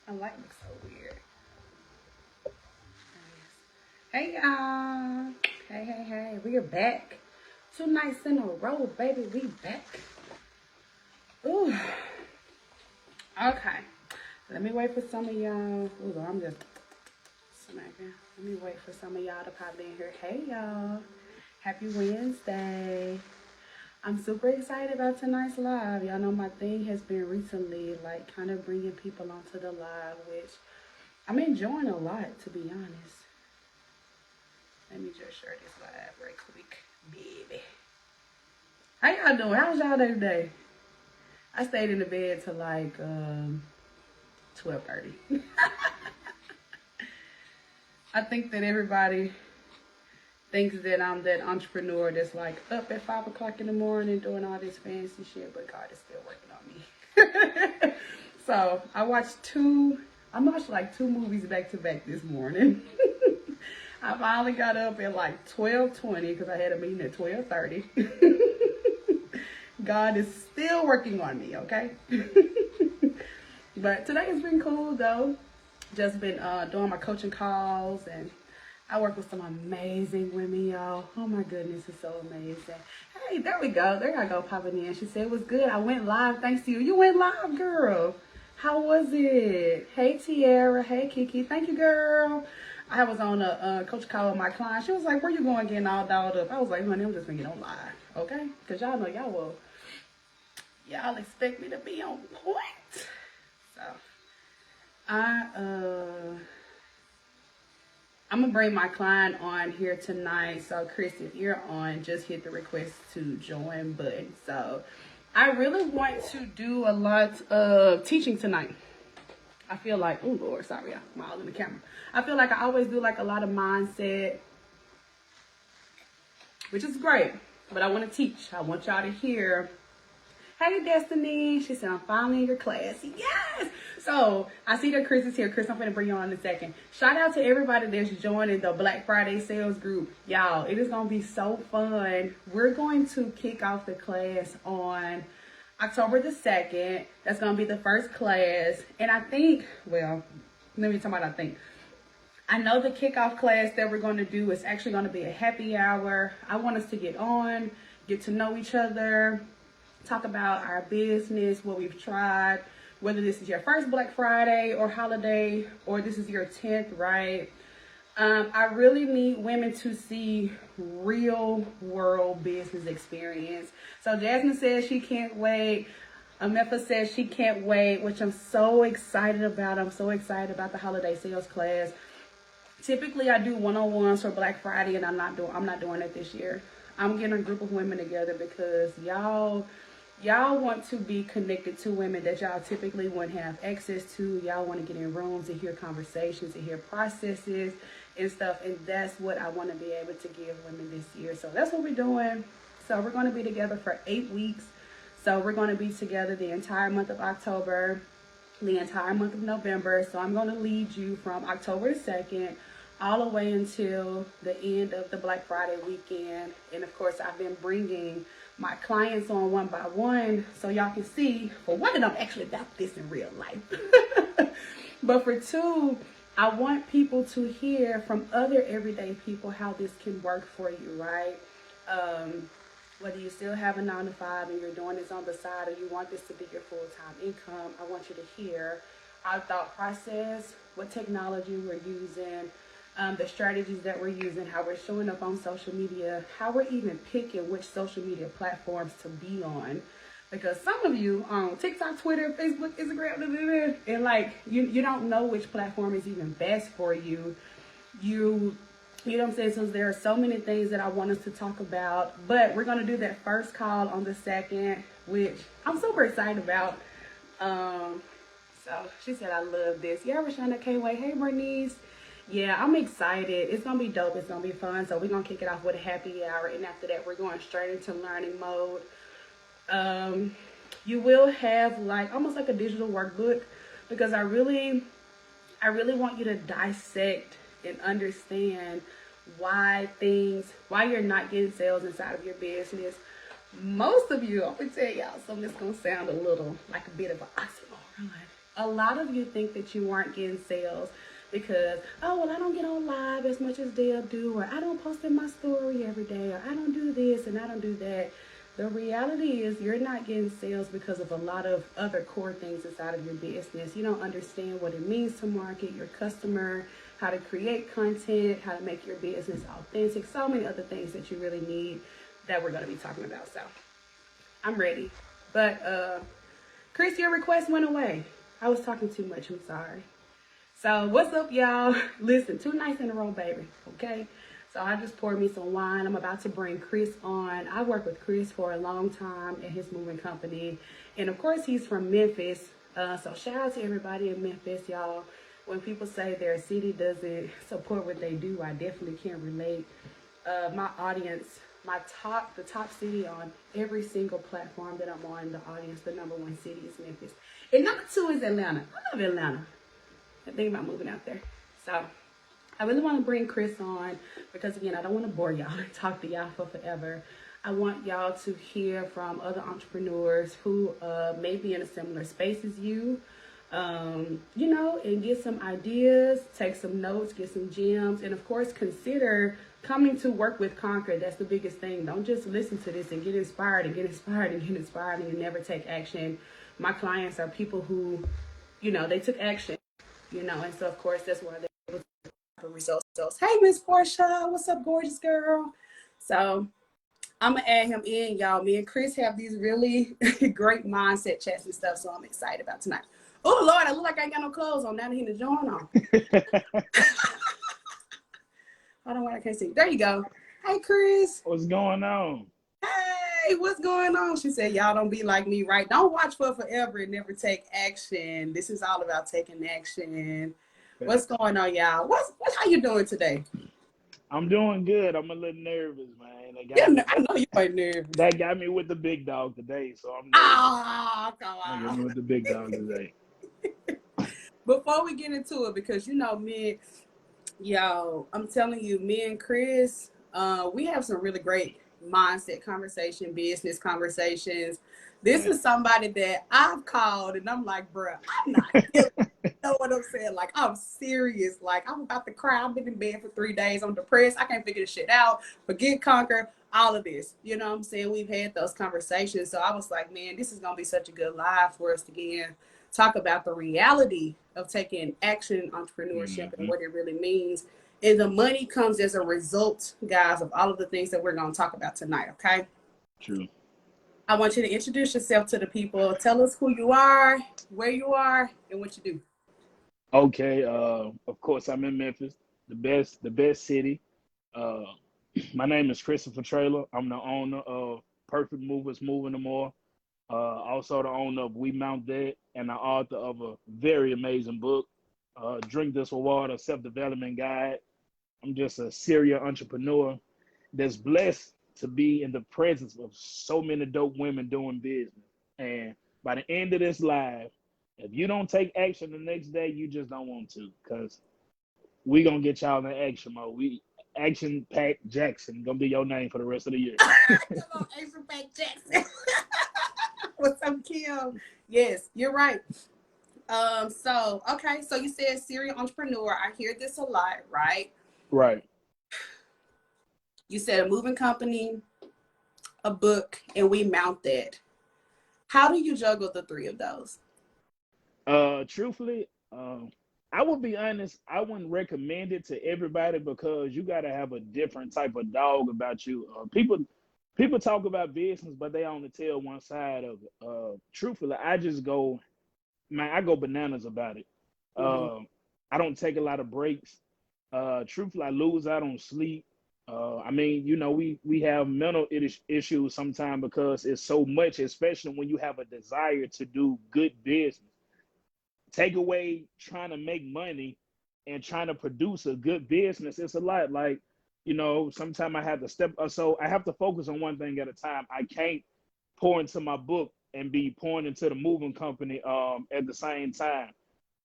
My light looks so weird. Hey y'all. Hey. We are back. 2 nights in a row, baby. We back. Ooh. Okay. Let me wait for some of y'all. Ooh, I'm just smacking. Let me wait for some of y'all to pop in here. Hey y'all. Happy Wednesday. I'm super excited about tonight's live. Y'all know my thing has been recently like kind of bringing people onto the live, which I'm enjoying a lot, to be honest. Let me just share this live right quick, baby. How y'all doing? How's y'all day today? I stayed in the bed till like 12:30. I think that everybody thinks that I'm that entrepreneur that's like up at 5 o'clock in the morning doing all this fancy shit, but God is still working on me. So I watched like 2 movies back to back this morning. I finally got up at like 12:20 because I had a meeting at 12:30. God is still working on me, okay? But today has been cool though. Just been doing my coaching calls, and I work with some amazing women, y'all. Oh my goodness, it's so amazing. Hey, there we go. There I go popping in. She said it was good. I went live thanks to you. You went live, girl. How was it? Hey, Tiara. Hey, Kiki. Thank you, girl. I was on a coach call with my client. She was like, where you going getting all dolled up? I was like, honey, I'm just going to get on live, okay? Because y'all know y'all expect me to be on point. So, I'm going to bring my client on here tonight. So, Kris, if you're on, just hit the request to join button. So, I really want to do a lot of teaching tonight. I feel like, oh Lord, sorry, I'm all in the camera. I feel like I always do like a lot of mindset, which is great, but I want to teach. I want y'all to hear, hey Destiny, she said, I'm finally in your class. Yes! So I see that Kris is here. Kris, I'm going to bring you on in a second. Shout out to everybody that's joining the Black Friday sales group. Y'all, it is going to be so fun. We're going to kick off the class on October the 2nd. That's going to be the first class. And I think, well, let me talk about I think. I know the kickoff class that we're going to do is actually going to be a happy hour. I want us to get on, get to know each other, talk about our business, what we've tried, whether this is your first Black Friday or holiday, or this is your 10th, right? I really need women to see real world business experience. So Jasmine says she can't wait. Ametha says she can't wait, which I'm so excited about. I'm so excited about the holiday sales class. Typically, I do one-on-ones for Black Friday, and I'm not doing it this year. I'm getting a group of women together because y'all want to be connected to women that y'all typically wouldn't have access to. Y'all want to get in rooms and hear conversations and hear processes and stuff, and that's what I want to be able to give women this year. So that's what we're doing. So we're going to be together for 8 weeks. So we're going to be together the entire month of October, the entire month of November. So I'm going to lead you from October the 2nd all the way until the end of the Black Friday weekend. And of course, I've been bringing my clients on one by one so y'all can see, for one, that I'm actually about this in real life. But for 2, I want people to hear from other everyday people how this can work for you, right? Whether you still have a 9-to-5 and you're doing this on the side, or you want this to be your full-time income, I want you to hear our thought process, what technology we're using, the strategies that we're using, how we're showing up on social media, how we're even picking which social media platforms to be on. Because some of you on TikTok, Twitter, Facebook, Instagram, and like you don't know which platform is even best for you. You know what I'm saying? So there are so many things that I want us to talk about. But we're going to do that first call on the 2nd, which I'm super excited about. So she said, I love this. Yeah, Rashonda, can't wait. Hey, Bernice. Yeah, I'm excited. It's going to be dope. It's going to be fun. So we're going to kick it off with a happy hour. And after that, we're going straight into learning mode. You will have like almost like a digital workbook, because I really want you to dissect and understand why you're not getting sales inside of your business. Most of you, I'm gonna tell y'all something that's gonna sound a little like a bit of an oxymoron. A lot of you think that you aren't getting sales because, oh, well, I don't get on live as much as they'll do, or I don't post in my story every day, or I don't do this and I don't do that. The reality is you're not getting sales because of a lot of other core things inside of your business. You don't understand what it means to market your customer, how to create content, how to make your business authentic, so many other things that you really need that we're going to be talking about. So I'm ready. But Kris, your request went away. I was talking too much. I'm sorry. So what's up, y'all? Listen, 2 nights in a row, baby. Okay. So I just poured me some wine. I'm about to bring Kris on. I worked with Kris for a long time at his moving company. And of course, he's from Memphis. So shout out to everybody in Memphis, y'all. When people say their city doesn't support what they do, I definitely can relate. My audience, the top city on every single platform that I'm on, the audience, the #1 city is Memphis. And #2 is Atlanta. I love Atlanta. I think about moving out there. So I really want to bring Kris on because, again, I don't want to bore y'all and talk to y'all for forever. I want y'all to hear from other entrepreneurs who may be in a similar space as you, you know, and get some ideas, take some notes, get some gems, and of course, consider coming to work with Conquer. That's the biggest thing. Don't just listen to this and get inspired and get inspired and get inspired and you never take action. My clients are people who, you know, they took action, you know, and so of course that's why they're able to have results. Hey, Miss Portia, what's up, gorgeous girl? So I'm gonna add him in, y'all. Me and Kris have these really great mindset chats and stuff, so I'm excited about tonight. Oh Lord, I look like I ain't got no clothes on. Now that he's join on. I don't want. I can't see. There you go. Hey, Kris. What's going on? Hey, what's going on? She said, y'all don't be like me, right? Don't watch for forever and never take action. This is all about taking action. What's going on, y'all? How you doing today? I'm doing good. I'm a little nervous, man. I know you ain't nervous. That got me with the big dog today, so I'm nervous. Oh, come on. That got me with the big dog today. Before we get into it, because you know me, y'all, I'm telling you, me and Kris, we have some really great mindset conversation, business conversations. This is somebody that I've called and I'm like, bruh, I'm not kidding. You know what I'm saying? Like, I'm serious. Like, I'm about to cry. I've been in bed for 3 days. I'm depressed. I can't figure this shit out. Forget Conquer, all of this. You know what I'm saying? We've had those conversations. So I was like, man, this is going to be such a good live for us to again talk about the reality of taking action in entrepreneurship and what it really means. And the money comes as a result, guys, of all of the things that we're going to talk about tonight, okay? True. I want you to introduce yourself to the people. Tell us who you are, where you are, and what you do. Okay. Of course, I'm in Memphis, the best city. My name is Traylor. I'm the owner of Perfect Movers Moving Them More. Also the owner of We Mount That and the author of a very amazing book, Drink This with Water, Self-Development Guide. I'm just a serial entrepreneur that's blessed to be in the presence of so many dope women doing business. And by the end of this live, if you don't take action the next day, you just don't want to, because we going to get y'all in action mode. Action Pack Jackson going to be your name for the rest of the year. Come on, Action Pack Jackson. What's up, Kim? Yes, you're right. So you said serial entrepreneur. I hear this a lot, right? Right. You said a moving company, a book, and We Mount That. How do you juggle the 3 of those? Truthfully, I would be honest, I wouldn't recommend it to everybody because you got to have a different type of dog about you. People talk about business, but they only tell one side of it. Truthfully, I go bananas about it. I don't take a lot of breaks. Truthfully, I lose out on sleep. I mean, you know, we have mental issues sometimes because it's so much, especially when you have a desire to do good business. Take away trying to make money and trying to produce a good business. It's a lot. Like, you know, sometimes I have to so I have to focus on one thing at a time. I can't pour into my book and be pouring into the moving company at the same time.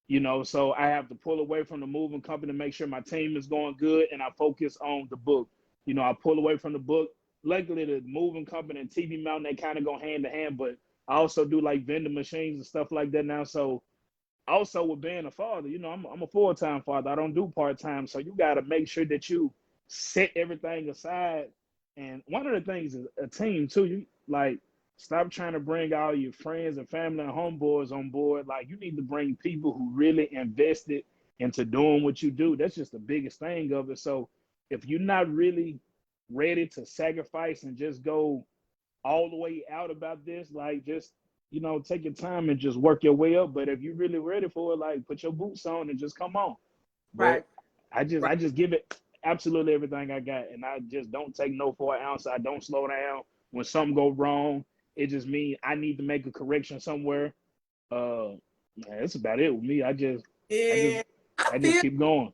You know, so I have to pull away from the moving company to make sure my team is going good, and I focus on the book. You know, I pull away from the book. Luckily, the moving company and TV Mountain, they kind of go hand to hand, but I also do like vending machines and stuff like that now. So also with being a father, you know, I'm a full-time father. I don't do part-time. So you got to make sure that you set everything aside. And one of the things is a team too. You like stop trying to bring all your friends and family and homeboys on board. Like you need to bring people who really invested into doing what you do. That's just the biggest thing of it. So if you're not really ready to sacrifice and just go all the way out about this, like just take your time and just work your way up. But if you're really ready for it, like put your boots on and just come on. Right. But I just give it absolutely everything I got, and I just don't take no for an ounce. I don't slow down when something go wrong. It just means I need to make a correction somewhere. Yeah, that's about it with me. I just Yeah, I I just feel keep going.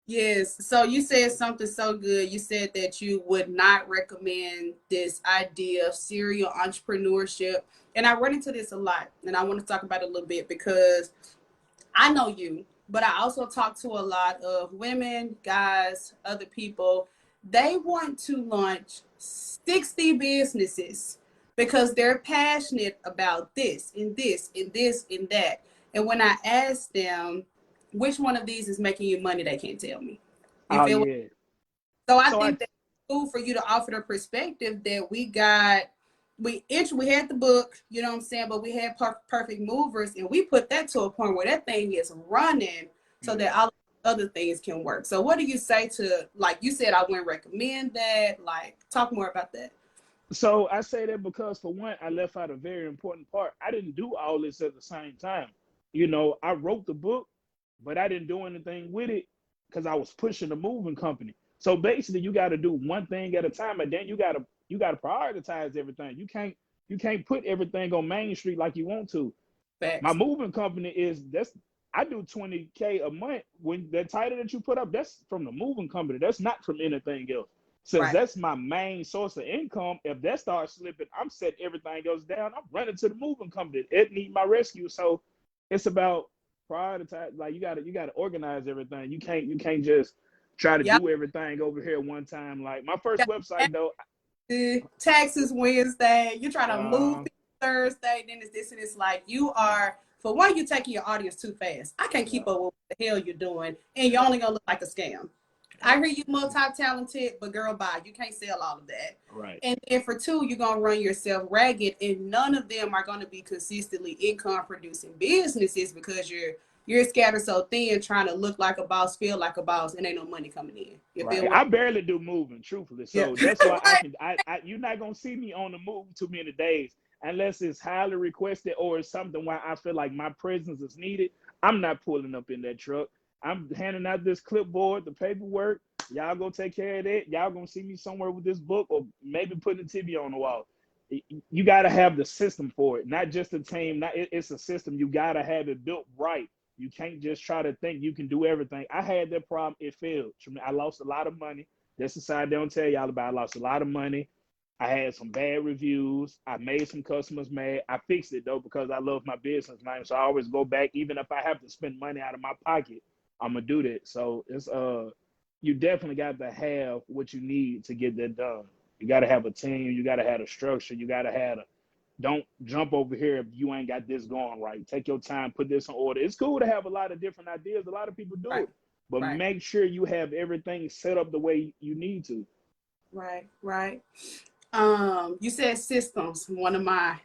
yes. So you said something so good. You said that you would not recommend this idea of serial entrepreneurship. And I run into this a lot. And I want to talk about it a little bit because I know you, but I also talk to a lot of women, guys, other people. They want to launch 60 businesses because they're passionate about this and this and this and that. And when I ask them which one of these is making you money, they can't tell me. You Oh feel what? yeah. So I So I think that's cool for you to offer the perspective that we had the book, you know what I'm saying, but we had perfect movers, and we put that to a point where that thing is running so yeah. that all other things can work. So what do you say to, like you said, I wouldn't recommend that? Like, talk more about that. So I say that because for one, I left out a very important part. I didn't do all this at the same time. I wrote the book, but I didn't do anything with it because I was pushing the moving company. So basically, you got to do one thing at a time, and then you got to prioritize everything. You can't put everything on Main Street like you want to. My Facts. moving company is that's I do 20K a month. When the title that you put up, that's from the moving company. That's not from anything else. Since Right. that's my main source of income, if that starts slipping, I'm setting everything else down. I'm running to the moving company. It need my rescue. So it's about prioritize. Like you gotta organize everything. You can't just try to Yep. do everything over here at one time. Like my first website though, Taxes Wednesday. You're trying to move uh, Thursday. Then it's this and it's like you are. For one, you're taking your audience too fast. I can't keep yeah, up with what the hell you're doing, and you're yeah, only gonna look like a scam. I hear you multi-talented, but girl, bye. You can't sell all of that. right. And then for two, you're gonna run yourself ragged, and none of them are gonna be consistently income producing businesses because you're scattered so thin, trying to look like a boss, feel like a boss, and ain't no money coming in. You Right. feel what? I barely do moving, truthfully. Yeah. So that's why I Right. can you're not gonna see me on the move too many days unless it's highly requested or it's something where I feel like my presence is needed. I'm not pulling up in that truck. I'm handing out this clipboard, the paperwork. Y'all go take care of that. Y'all gonna see me somewhere with this book or maybe putting the TV on the wall. You gotta have the system for it, not just a team. It's a system. You gotta have it built right. You can't just try to think you can do everything. I had that problem. It failed. I lost a lot of money. That's the side they don't tell y'all about. I lost a lot of money. I had some bad reviews. I made some customers mad. I fixed it though because I love my business name. So I always go back, even if I have to spend money out of my pocket. I'm gonna do that. So it's you definitely got to have what you need to get that done. You got to have a team. You got to have a structure. You got to have a don't jump over here if you ain't got this going right. Take your time, put this in order. It's cool to have a lot of different ideas. A lot of people do Right. it, but Right. make sure you have everything set up the way you need to. Right. Right. You said systems. One of my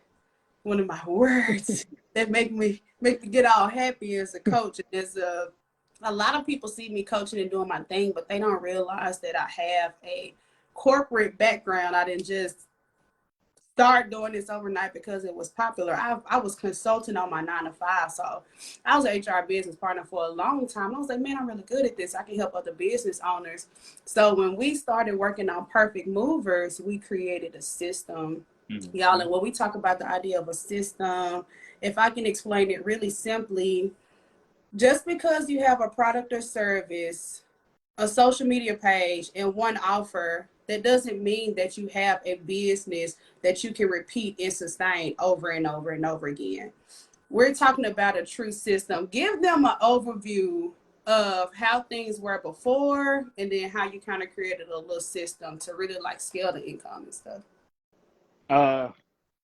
words that make me get all happy as a coach. And as a lot of people see me coaching and doing my thing, but they don't realize that I have a corporate background. I didn't just start doing this overnight because it was popular. I was consulting on my 9 to 5. So I was an HR business partner for a long time. I was like, man, I'm really good at this. I can help other business owners. So when we started working on Perfect Movers, we created a system, y'all. Mm-hmm. And when we talk about the idea of a system, if I can explain it really simply, just because you have a product or service, a social media page, and one offer, that doesn't mean that you have a business that you can repeat and sustain over and over and over again. We're talking about a true system. Give them an overview of how things were before and then how you kind of created a little system to really like scale the income and stuff. Uh,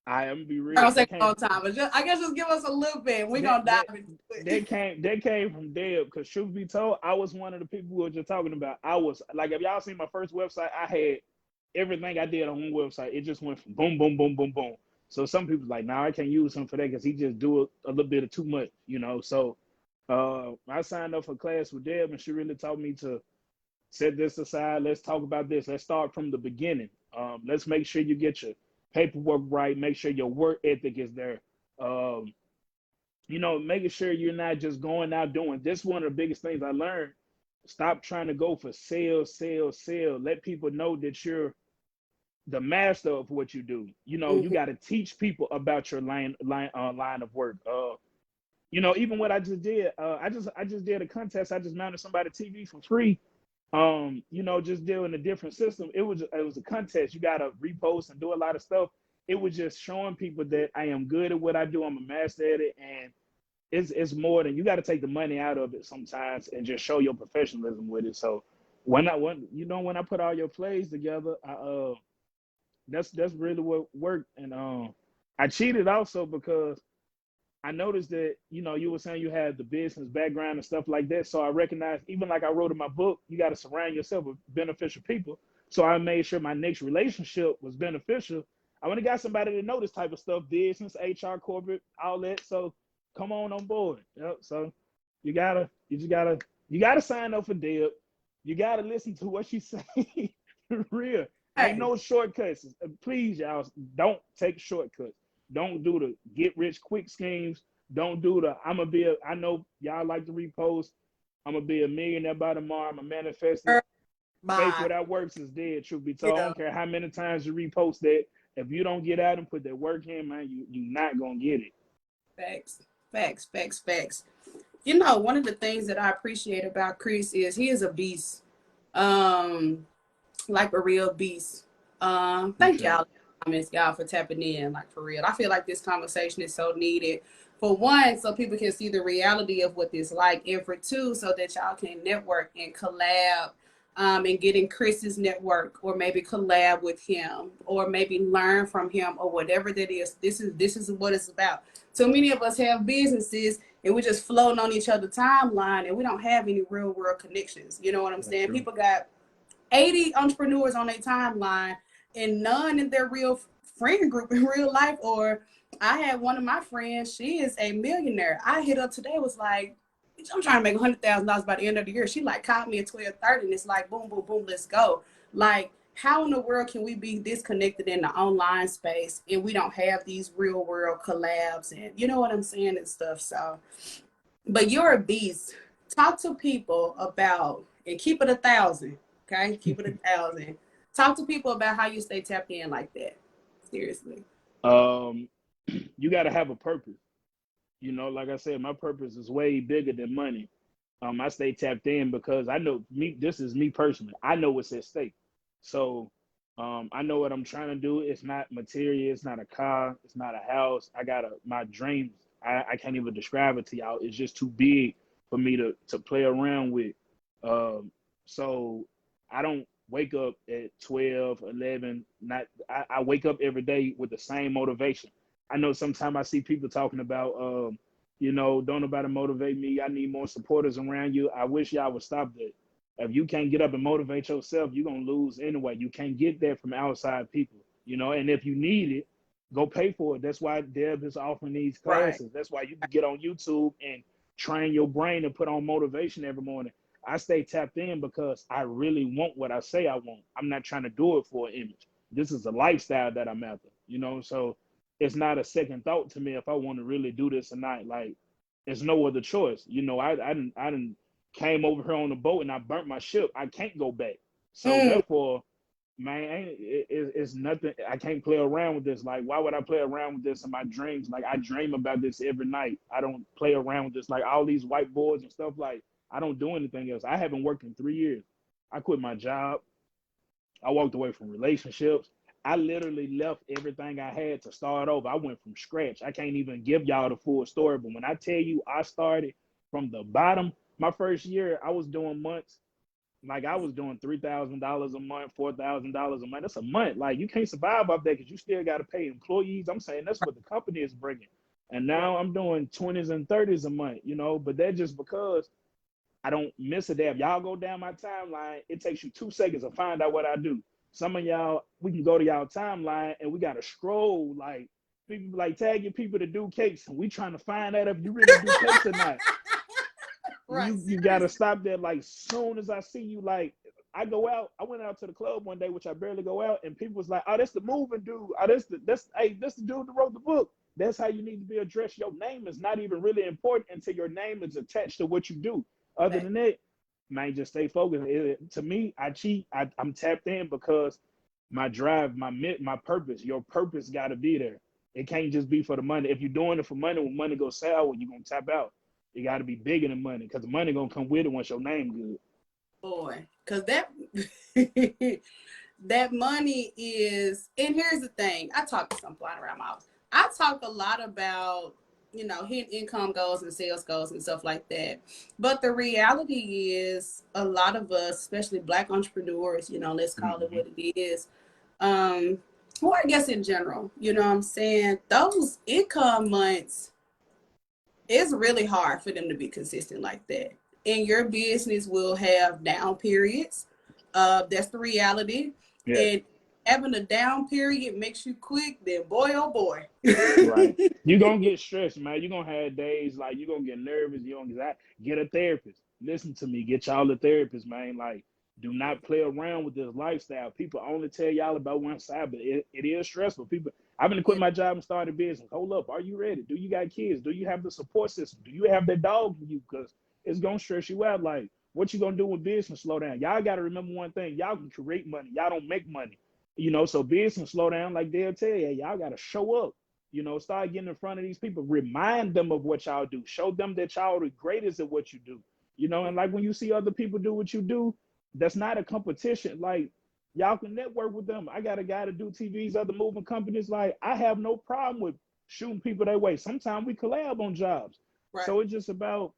I am be I real. don't take a long time, but I guess just give us a little bit. We're That gonna dive that into that it. came from Deb. Because truth be told, I was one of the people who were just talking about. I was like, if y'all seen my first website, I had everything I did on one website. It just went from boom, boom, boom, boom, boom. So some people like, nah, I can't use him for that because he just do a little bit of too much, you know. So I signed up for class with Deb, and she really taught me to set this aside. Let's talk about this. Let's start from the beginning. Let's make sure you get your paperwork right. Make sure your work ethic is there. Um, making sure you're not just going out doing this. One of the biggest things I learned. Stop trying to go for sales, sales, sales. Let people know that you're the master of what you do. You Mhm. got to teach people about your line of work. Even what I just did, I just did a contest. I just mounted somebody TV for free. Just doing a different system. It was a contest. You got to repost and do a lot of stuff. It was just showing people that I am good at what I do. I'm a master at it, and it's more than you got to take the money out of it sometimes and just show your professionalism with it. So when I put all your plays together, that's really what worked. And I cheated also because I noticed that you were saying you had the business background and stuff like that. So I recognized, even like I wrote in my book, you got to surround yourself with beneficial people. So I made sure my next relationship was beneficial. I want to got somebody to know this type of stuff, business, HR, corporate, all that. So come on board. Yep. So you gotta sign up for Deb. You gotta listen to what she say. For real. Ain't Hey, no shortcuts. Please, y'all, don't take shortcuts. Don't do the get rich quick schemes. Don't do the I know y'all like to repost. I'm gonna be a millionaire by tomorrow. I'm gonna manifest it. Faith bye. without works is dead, truth be told. I Yeah, don't care how many times you repost that. If you don't get out and put that work in, man, you're not gonna get it. facts, facts, facts, facts. One of the things that I appreciate about Kris is he is a beast. Um, like a real beast. Thank Appreciate y'all, it. comments, y'all, for tapping in. Like for real, I feel like this conversation is so needed. For one, so people can see the reality of what this like, and for two, so that y'all can network and collab, and get in Kris's network, or maybe collab with him, or maybe learn from him, or whatever that is. This is what it's about. So many of us have businesses and we're just floating on each other's timeline, and we don't have any real world connections. You know what I'm That's saying? true. People got 80 entrepreneurs on their timeline and none in their real friend group in real life. Or I had one of my friends, she is a millionaire. I hit up today, was like, I'm trying to make $100,000 by the end of the year. She like caught me at 12:30, and it's like boom, boom, boom, let's go. Like, how in the world can we be disconnected in the online space and we don't have these real world collabs, and you know what I'm saying, and stuff. So, but you're a beast. Talk to people about, and keep it 1,000. Okay, keep it 1,000. Talk to people about how you stay tapped in like that. Seriously. Um, you got to have a purpose. Like I said, my purpose is way bigger than money. I stay tapped in because I know me. This is me personally. I know what's at stake. So, I know what I'm trying to do. It's not material. It's not a car. It's not a house. My dreams. I can't even describe it to y'all. It's just too big for me to play around with. Um, so I don't wake up at 12, 11. Not I wake up every day with the same motivation. I know sometimes I see people talking about don't nobody motivate me. I need more supporters around you. I wish y'all would stop that. If you can't get up and motivate yourself, you're gonna lose anyway. You can't get that from outside people. And if you need it, go pay for it. That's why Deb is offering these Right. classes. That's why you can get on YouTube and train your brain and put on motivation every morning. I stay tapped in because I really want what I say I want. I'm not trying to do it for an image. This is a lifestyle that I'm after. So it's not a second thought to me if I want to really do this or not. Like, there's no other choice. I didn't came over here on the boat and I burnt my ship. I can't go back. So Mm, therefore, man, it's nothing. I can't play around with this. Like, why would I play around with this in my dreams? Like, I dream about this every night. I don't play around with this. Like, all these whiteboards and stuff. Like, I don't do anything else. I haven't worked in 3 years. I quit my job. I walked away from relationships. I literally left everything I had to start over. I went from scratch. I can't even give y'all the full story, but when I tell you I started from the bottom, my first year, I was doing months. Like I was doing $3,000 a month, $4,000 a month. That's a month. Like you can't survive off that because you still got to pay employees. I'm saying that's what the company is bringing. And Right. now I'm doing 20s and 30s a month, you know, but that's just because I don't miss a damn. Y'all go down my timeline. It takes you 2 seconds to find out what I do. Some of y'all, we can go to y'all timeline and we got to scroll like people like tagging people to do cakes. And we trying to find out if you really do cakes or not. Right. You got to stop that. Like soon as I see you, like I go out. I went out to the club one day, which I barely go out, and people was like, "Oh, that's the moving dude. Oh, that's the dude that wrote the book." That's how you need to be addressed. Your name is not even really important until your name is attached to what you do. Other than that, man, just stay focused. To me, I cheat. I'm tapped in because my drive, my purpose. Your purpose got to be there. It can't just be for the money. If you're doing it for money, when money goes sour, you're gonna tap out. It got to be bigger than money because the money gonna come with it once your name good. Boy, because that that money is, and here's the thing. I talk to some flying around my house. I talk a lot about, hitting income goals and sales goals and stuff like that. But the reality is a lot of us, especially Black entrepreneurs, let's call it Mm-hmm. what it is. Or I guess in general, what I'm saying, those income months, it's really hard for them to be consistent like that. And your business will have down periods. That's the reality. Yeah. And having a down period makes you quick, then boy, oh boy. Right. You're gonna get stressed, man. You're gonna have days like you're gonna get nervous, you're gonna get a therapist. Listen to me, get y'all a therapist, man. Like, do not play around with this lifestyle. People only tell y'all about one side, but it is stressful. People, I've been to quit Yeah, my job and start a business. Hold up, are you ready? Do you got kids? Do you have the support system? Do you have that dog in you? Because it's gonna stress you out. Like, what you gonna do when business slow down? Y'all gotta remember one thing, y'all can create money, y'all don't make money. So business slow down, like they'll tell you, y'all gotta show up. Start getting in front of these people, remind them of what y'all do, show them that y'all are the greatest at what you do. And like when you see other people do what you do, that's not a competition. Like y'all can network with them. I got a guy to do TVs, other moving companies. Like I have no problem with shooting people that way. Sometimes we collab on jobs. right, So it's just about,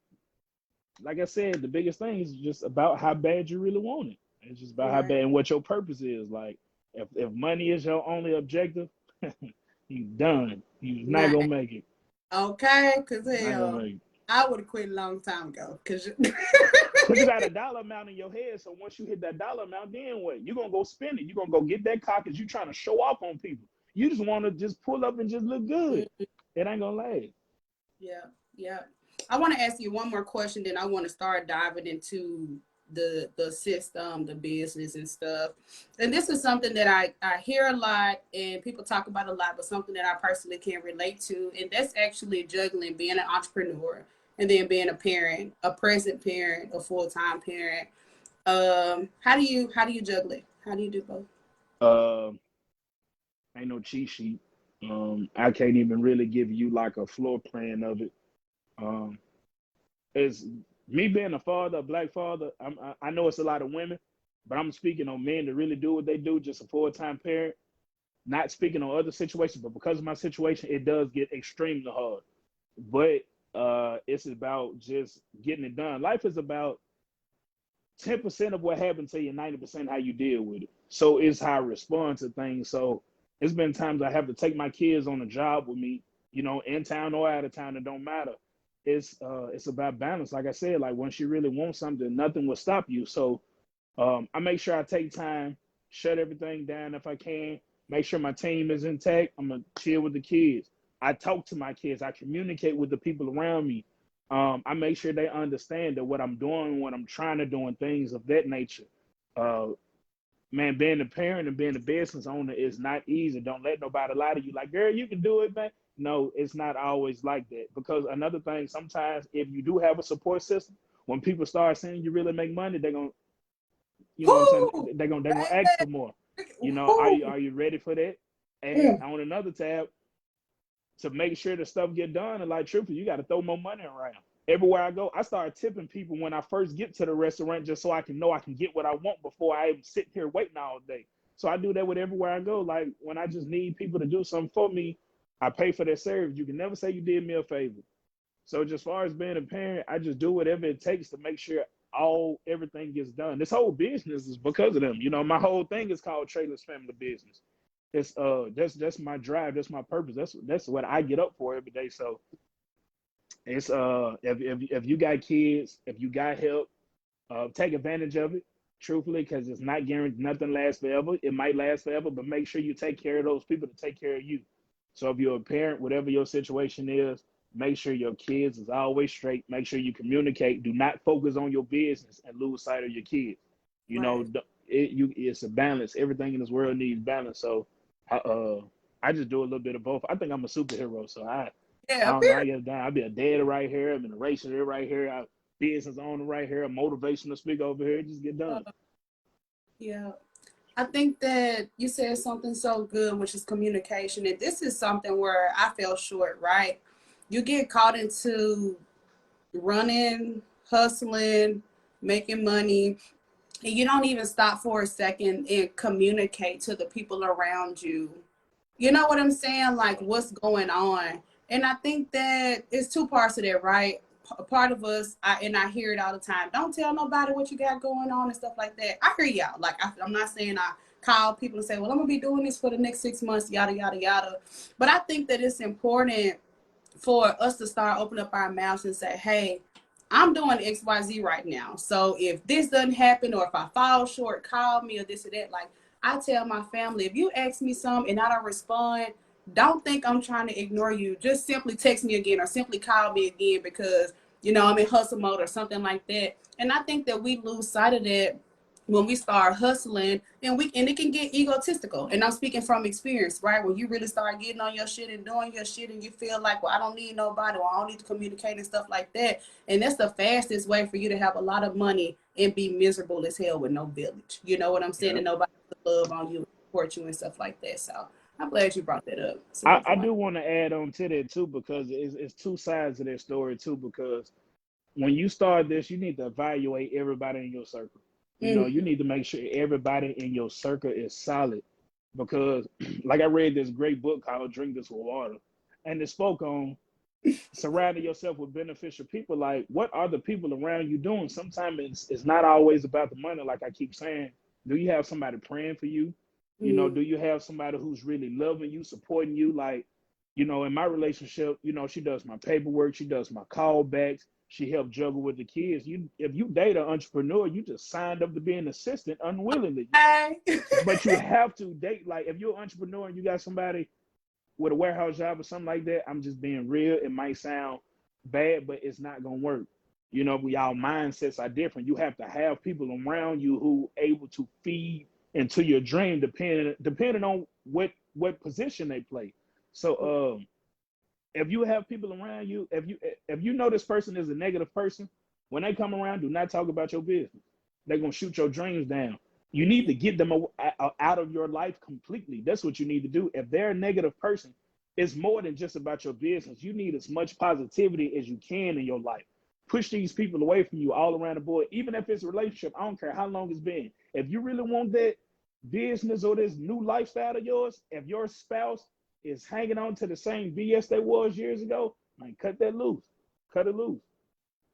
like I said, the biggest thing is just about how bad you really want it. It's just about how right. bad and what your purpose is. Like if money is your only objective, you done. You're not Nah, gonna make it. okay, because Not gonna hell, make it. I would have quit a long time ago. Because Cause you got a dollar amount in your head. So once you hit that dollar amount, then what? You're gonna go spend it. You're gonna go get that car because you're trying to show off on people. You just wanna just pull up and just look good. It ain't gonna last. yeah, yeah. I want to ask you one more question, then I want to start diving into the system, the business and stuff. And this is something that I hear a lot and people talk about a lot, but something that I personally can relate to. And that's actually juggling being an entrepreneur and then being a parent, a present parent, a full-time parent. How do you juggle it? How do you do both? Um, ain't no cheat sheet. I can't even really give you like a floor plan of it. Um, it's me being a father, a black father. I know it's a lot of women, but I'm speaking on men to really do what they do, just a full-time parent. Not speaking on other situations, but because of my situation, it does get extremely hard. But it's about just getting it done. Life is about 10% of what happened to you, 90% how you deal with it. So it's how I respond to things. So it's been times I have to take my kids on a job with me, in town or out of town, it don't matter. It's about balance. Like I said, like once you really want something, nothing will stop you. So I make sure I take time, shut everything down if I can, make sure my team is intact. I'm gonna chill with the kids. I talk to my kids. I communicate with the people around me. I make sure they understand that what I'm doing, what I'm trying to do, and things of that nature. Uh, man, being a parent and being a business owner is not easy. Don't let nobody lie to you. Like, girl, you can do it, man. No, it's not always like that. Because another thing, sometimes if you do have a support system, when people start seeing you really make money, they're gonna, what I'm saying, Woo! they're gonna ask for more. Are you Woo! are you ready for that? And Mm. on another tab, to make sure the stuff get done, and like truthfully, you got to throw more money around. Everywhere I go, I start tipping people when I first get to the restaurant, just so I can know I can get what I want before I sit here waiting all day. So I do that with everywhere I go. Like when I just need people to do something for me, I pay for their service. You can never say you did me a favor. So just as far as being a parent, I just do whatever it takes to make sure everything gets done. This whole business is because of them. You know, my whole thing is called Traylor's Family Business. It's that's my drive, that's my purpose. That's what I get up for every day. So it's if you got kids, if you got help, take advantage of it, truthfully, because it's not guaranteed. Nothing lasts forever. It might last forever, but make sure you take care of those people to take care of you. So if you're a parent, whatever your situation is, make sure your kids is always straight. Make sure you communicate. Do not focus on your business and lose sight of your kids. You know, Right. it's a balance. Everything in this world needs balance. So I just do a little bit of both. I think I'm a superhero, so I Yeah, don't know. I get down. I'll be a dad right here. I'm an eraser right here. I business owner right here. A motivational speaker over here. Just get done. yeah. I think that you said something so good, which is communication. And this is something where I fell short, right? You get caught into running, hustling, making money, and you don't even stop for a second and communicate to the people around you. You know what I'm saying? Like what's going on. And I think that it's two parts of that, right? Part of us, and I hear it all the time. Don't tell nobody what you got going on and stuff like that. I hear y'all. Like I'm not saying I call people and say, well, I'm gonna be doing this for the next 6 months, yada yada yada. But I think that it's important for us to start opening up our mouths and say, hey, I'm doing XYZ right now. So if this doesn't happen or if I fall short, call me or this or that. Like I tell my family, if you ask me something and I don't respond, don't think I'm trying to ignore you. Just simply text me again or simply call me again because, I'm in hustle mode or something like that. And I think that we lose sight of that when we start hustling and it can get egotistical. And I'm speaking from experience, right? When you really start getting on your shit and doing your shit and you feel like, well, I don't need nobody or I don't need to communicate and stuff like that. And that's the fastest way for you to have a lot of money and be miserable as hell with no village. You know what I'm saying? Yeah. And nobody to love on you, support you and stuff like that. So I'm glad you brought that up. It's a I, good I point. do want to add on to that too because it's two sides of that story too. Because when you start this, you need to evaluate everybody in your circle. You know, you Mm-hmm. need to make sure everybody in your circle is solid. Because, like I read this great book called "Drink This with Water," and it spoke on surrounding yourself with beneficial people. Like, what are the people around you doing? Sometimes it's not always about the money. Like I keep saying, do you have somebody praying for you? You know, Mm-hmm. do you have somebody who's really loving you, supporting you? Like, in my relationship, she does my paperwork, she does my callbacks, she helped juggle with the kids. If you date an entrepreneur, you just signed up to be an assistant unwillingly. Hey. But you have to date. Like, if you're an entrepreneur and you got somebody with a warehouse job or something like that, I'm just being real. It might sound bad, but it's not gonna work. We all mindsets are different. You have to have people around you who able to feed into your dream, depending on what position they play. So if you have people around you, if you know this person is a negative person, when they come around, do not talk about your business. They're gonna shoot your dreams down. You need to get them out of your life completely. That's what you need to do. If they're a negative person, it's more than just about your business. You need as much positivity as you can in your life. Push these people away from you all around the board, even if it's a relationship. I don't care how long it's been. If you really want that business or this new lifestyle of yours, if your spouse is hanging on to the same BS they was years ago, man, cut that loose. Cut it loose.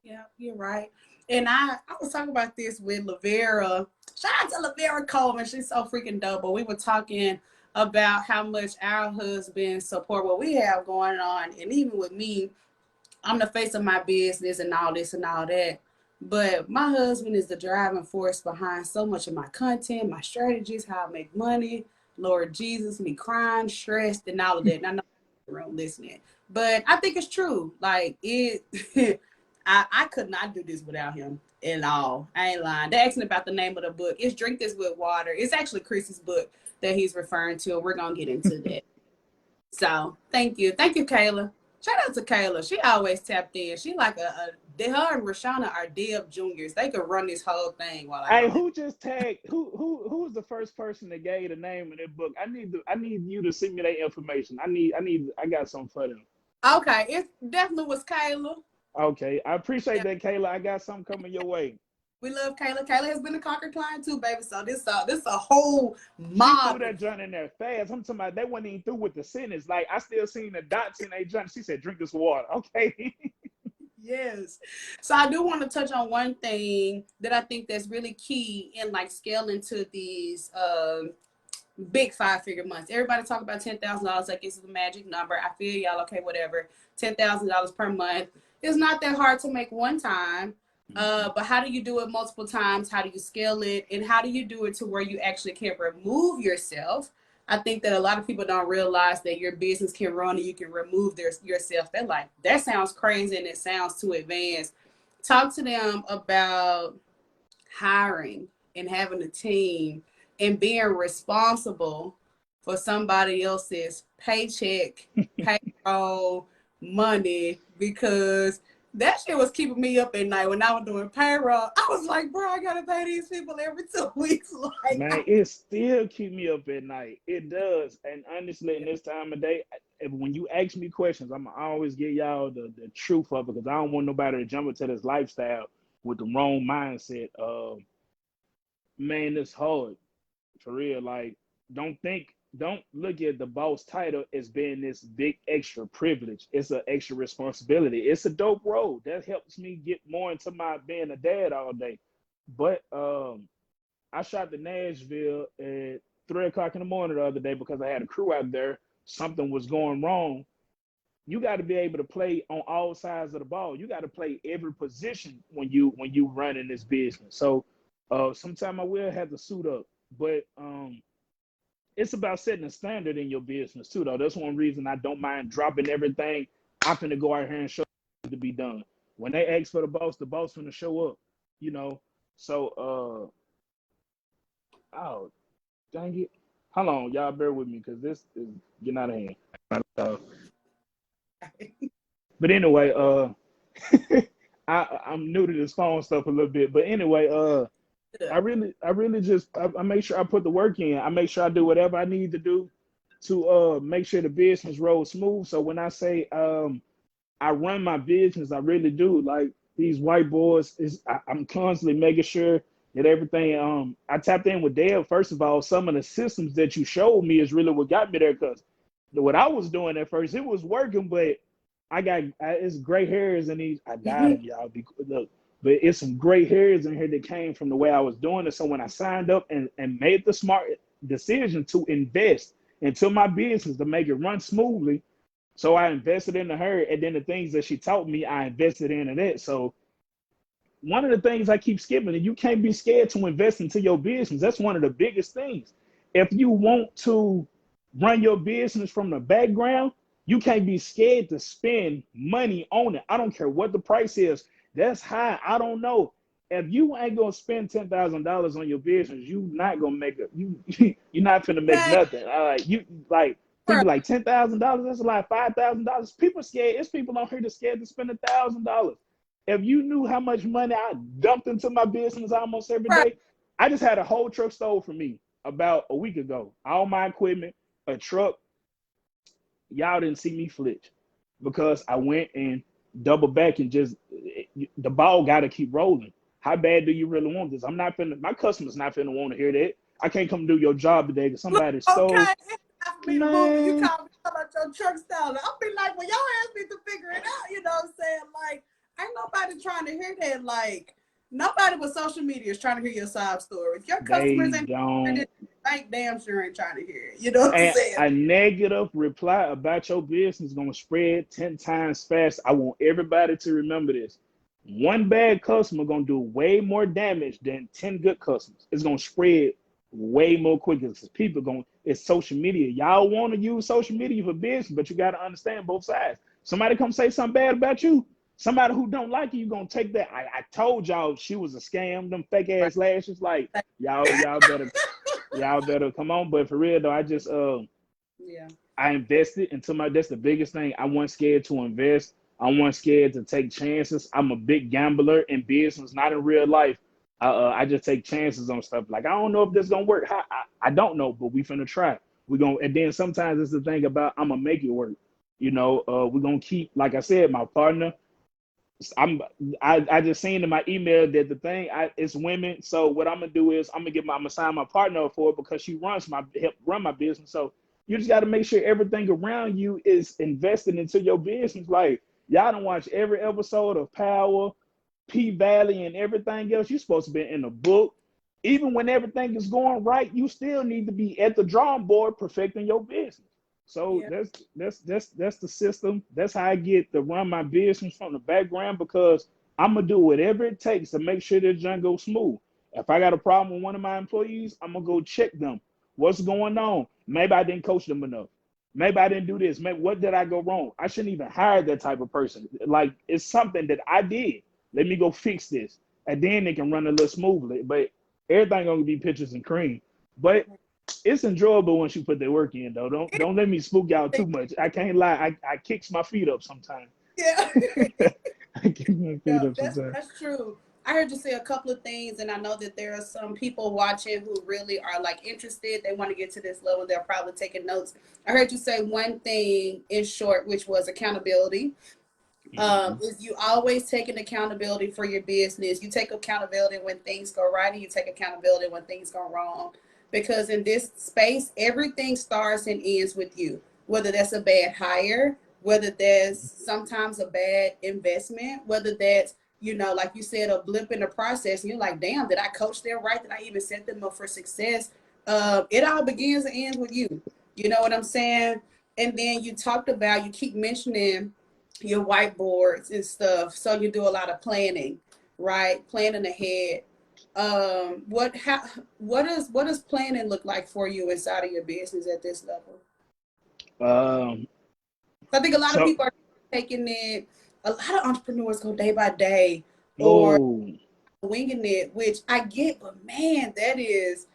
Yeah, you're right. And I was talking about this with Lavera. Shout out to Lavera Coleman. She's so freaking dope. But we were talking about how much our husbands support what we have going on. And even with me, I'm the face of my business and all this and all that. But my husband is the driving force behind so much of my content, my strategies, how I make money. Lord Jesus, me crying, stressed, and all of that. And I know the room listening. But I think it's true. Like it I could not do this without him at all. I ain't lying. They're asking about the name of the book. It's Drink This with Water. It's actually Chris's book that he's referring to. We're gonna get into that. So thank you. Thank you, Kayla. Shout out to Kayla. She always tapped in. She like her and Rashana are Deb Juniors. They could run this whole thing while I Hey, go in. who just tagged? Who was the first person that gave the name of that book? I need you to send me that information. I got something for them. Okay, it definitely was Kayla. Okay, I appreciate Yeah, that, Kayla. I got something coming your way. we love Kayla. Kayla has been a Conquer client too, baby. So this a whole She threw mob. that joint in there fast. I'm talking about they wasn't even through with the sentence. Like I still seen the dots in a joint. She said, "Drink this water." Okay. Yes. So I do want to touch on one thing that I think that's really key in like scaling to these big 5-figure months. Everybody talk about $10,000 like it's the magic number. I feel y'all okay, whatever. $10,000 per month. It's not that hard to make one time. But how do you do it multiple times? How do you scale it? And how do you do it to where you actually can remove yourself? I think that a lot of people don't realize that your business can run and you can remove yourself. They're like, that sounds crazy and it sounds too advanced. Talk to them about hiring and having a team and being responsible for somebody else's paycheck, payroll, money, because that shit was keeping me up at night when I was doing payroll. I was like, bro, I gotta pay these people every 2 weeks. Man, it still keep me up at night. It does. And honestly, in this time of day, when you ask me questions, I'm always give y'all the truth of it because I don't want nobody to jump into this lifestyle with the wrong mindset. Man, it's hard for real. Like, don't look at the boss title as being this big extra privilege. It's an extra responsibility. It's a dope role that helps me get more into my being a dad all day. But I shot to Nashville at 3 o'clock in the morning the other day because I had a crew out there. Something was going wrong. You got to be able to play on all sides of the ball. You got to play every position when you run in this business. So sometimes I will have to suit up, but it's about setting a standard in your business too, though. That's one reason I don't mind dropping everything. I'm finna go out here and show to be done. When they ask for the boss finna show up, you know. So oh dang it. Hold on, y'all bear with me because this is getting out of hand. Uh, but anyway, I'm new to this phone stuff a little bit. But anyway, I really just I make sure I put the work in. I make sure I do whatever I need to do to make sure the business rolls smooth. So when I say I run my business, I really do. Like these white boys I'm constantly making sure that everything I tapped in with Dale. First of all, some of the systems that you showed me is really what got me there because what I was doing at first, it was working, but it's gray hairs in these. I got them, y'all. Look, but it's some gray hairs in here that came from the way I was doing it. So when I signed up and made the smart decision to invest into my business to make it run smoothly, so I invested into her, and then the things that she taught me, I invested into that. So one of the things I keep skipping, and you can't be scared to invest into your business. That's one of the biggest things. If you want to run your business from the background, you can't be scared to spend money on it. I don't care what the price is. That's high. I don't know. If you ain't gonna spend $10,000 on your business, you not gonna make it. You're not gonna make nothing. You like people like $10,000. That's a lot. $5,000. People scared. It's people on here that scared to spend $1,000. If you knew how much money I dumped into my business almost every day, I just had a whole truck stole from me about a week ago. All my equipment, a truck. Y'all didn't see me flinch because I went and double back and just the ball got to keep rolling. How bad do you really want this? I'm not finna. My customers not finna want to hear that. I can't come do your job today because somebody stole. Okay, it's not for me to move. You call me about your truck style. I'll be like, well, y'all asked me to figure it out. You know what I'm saying? Like, ain't nobody trying to hear that. Like, nobody with social media is trying to hear your sob stories. Your customers ain't like damn sure ain't trying to hear it. You know what I'm saying? A negative reply about your business is gonna spread 10 times fast. I want everybody to remember this. One bad customer gonna do way more damage than 10 good customers. It's gonna spread way more quickly because people going. It's social media. Y'all want to use social media for business, but you got to understand both sides. Somebody come say something bad about you. Somebody who don't like you gonna take that. I told y'all she was a scam. Them fake ass lashes. Like y'all better come on. But for real though, I just I invested into my. That's the biggest thing. I wasn't scared to invest. I wasn't scared to take chances. I'm a big gambler in business, not in real life. I just take chances on stuff. Like I don't know if this gonna work. I don't know, but we finna try. We gonna, and then sometimes it's the thing about I'm gonna make it work. You know, we're gonna keep, like I said, my partner. I just seen in my email that the thing it's women. So what I'm gonna do is I'm gonna sign my partner up for it because she help run my business. So you just got to make sure everything around you is invested into your business. Like Y'all don't watch every episode of Power, P Valley, and everything else. You're supposed to be in the book. Even when everything is going right, you still need to be at the drawing board perfecting your business. So Yeah. that's the system. That's how I get to run my business from the background, because I'm gonna do whatever it takes to make sure this junk goes smooth. If I got a problem with one of my employees, I'm gonna go check them. What's going on? Maybe I didn't coach them enough. Maybe I didn't do this. Maybe what did I go wrong? I shouldn't even hire that type of person. Like, it's something that I did. Let me go fix this, and then they can run a little smoothly. But everything gonna be pictures and cream. But it's enjoyable once you put the work in, though. Don't let me spook y'all too much. I can't lie. I kicks my feet up sometimes. Yeah. I kick my feet Yeah, up sometimes. that's true. I heard you say a couple of things, and I know that there are some people watching who really are like interested. They want to get to this level. They're probably taking notes. I heard you say one thing in short, which was accountability. Mm-hmm. Is you always taking accountability for your business. You take accountability when things go right, and you take accountability when things go wrong. Because in this space, everything starts and ends with you. Whether that's a bad hire, whether that's sometimes a bad investment, whether that's, like you said, a blip in the process, and you're like, damn, did I coach them right? Did I even set them up for success? It all begins and ends with you. You know what I'm saying? And then you talked about, you keep mentioning your whiteboards and stuff. So you do a lot of planning, right? Planning ahead. What does planning look like for you inside of your business at this level? Um, I think a lot of so, people are taking it. A lot of entrepreneurs go day by day or oh, winging it, which I get, but man, that's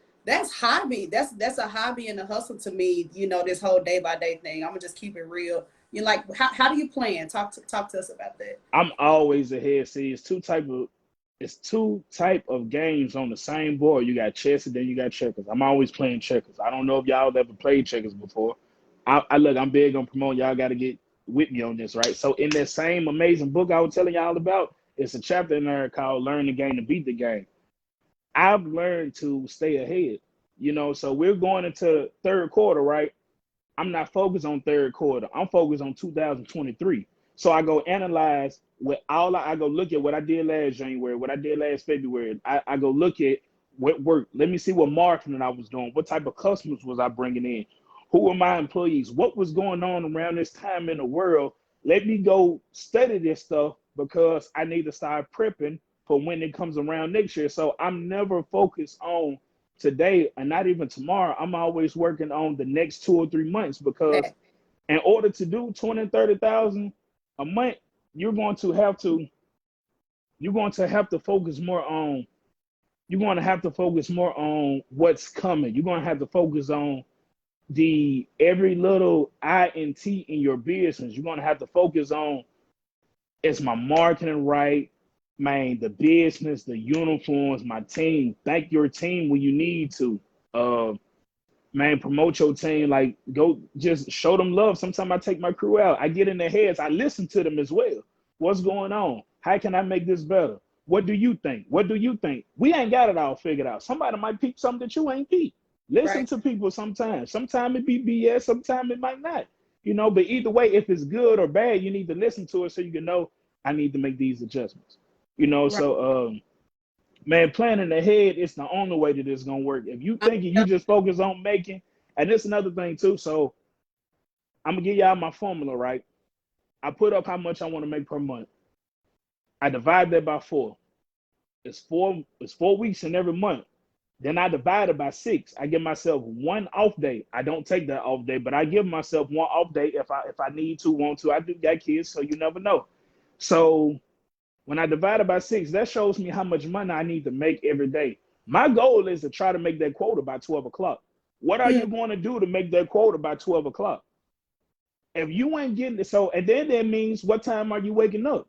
hobby. That's a hobby and a hustle to me. This whole day by day thing. I'm gonna just keep it real. You're like, how do you plan? Talk to us about that. I'm always ahead. See, it's two type of games on the same board. You got chess and then you got checkers. I'm always playing checkers. I don't know if y'all ever played checkers before. I look, I'm big on promoting. Y'all got to get with me on this, right? So in that same amazing book I was telling y'all about, it's a chapter in there called "Learn the Game to Beat the Game." I've learned to stay ahead. So we're going into third quarter, right? I'm not focused on third quarter. I'm focused on 2023. So I go analyze I go look at what I did last January, what I did last February. I go look at what worked. Let me see what marketing I was doing. What type of customers was I bringing in? Who were my employees? What was going on around this time in the world? Let me go study this stuff, because I need to start prepping for when it comes around next year. So I'm never focused on today and not even tomorrow. I'm always working on the next 2 or 3 months, because Okay. in order to do 20, 30,000 a month, you're going to have to focus more on what's coming. You're going to have to focus on the every little I and T in your business. You're going to have to focus on, is my marketing right? Man, the business, the uniforms, my team. Thank your team when you need to. Uh, man, promote your team. Like, go just show them love. Sometimes I take my crew out. I get in their heads. I listen to them as well. What's going on? How can I make this better? What do you think? What do you think? We ain't got it all figured out. Somebody might peep something that you ain't peep. Listen Right. to people sometimes. Sometimes it be BS, sometimes it might not. But either way, if it's good or bad, you need to listen to it so you can know I need to make these adjustments. Right. Man, planning ahead is the only way that it's gonna work. If you thinking you just focus on making, and this another thing too. So I'm gonna give y'all my formula, right? I put up how much I want to make per month. I divide that by 4. It's 4 weeks in every month. Then I divide it by 6. I give myself one off day. I don't take that off day, but I give myself one off day if I need to, want to. I do got kids, so you never know. So when I divide it by 6, that shows me how much money I need to make every day. My goal is to try to make that quota by 12 o'clock. What are you going to do to make that quota by 12 o'clock? If you ain't getting it, so, and then that means, what time are you waking up?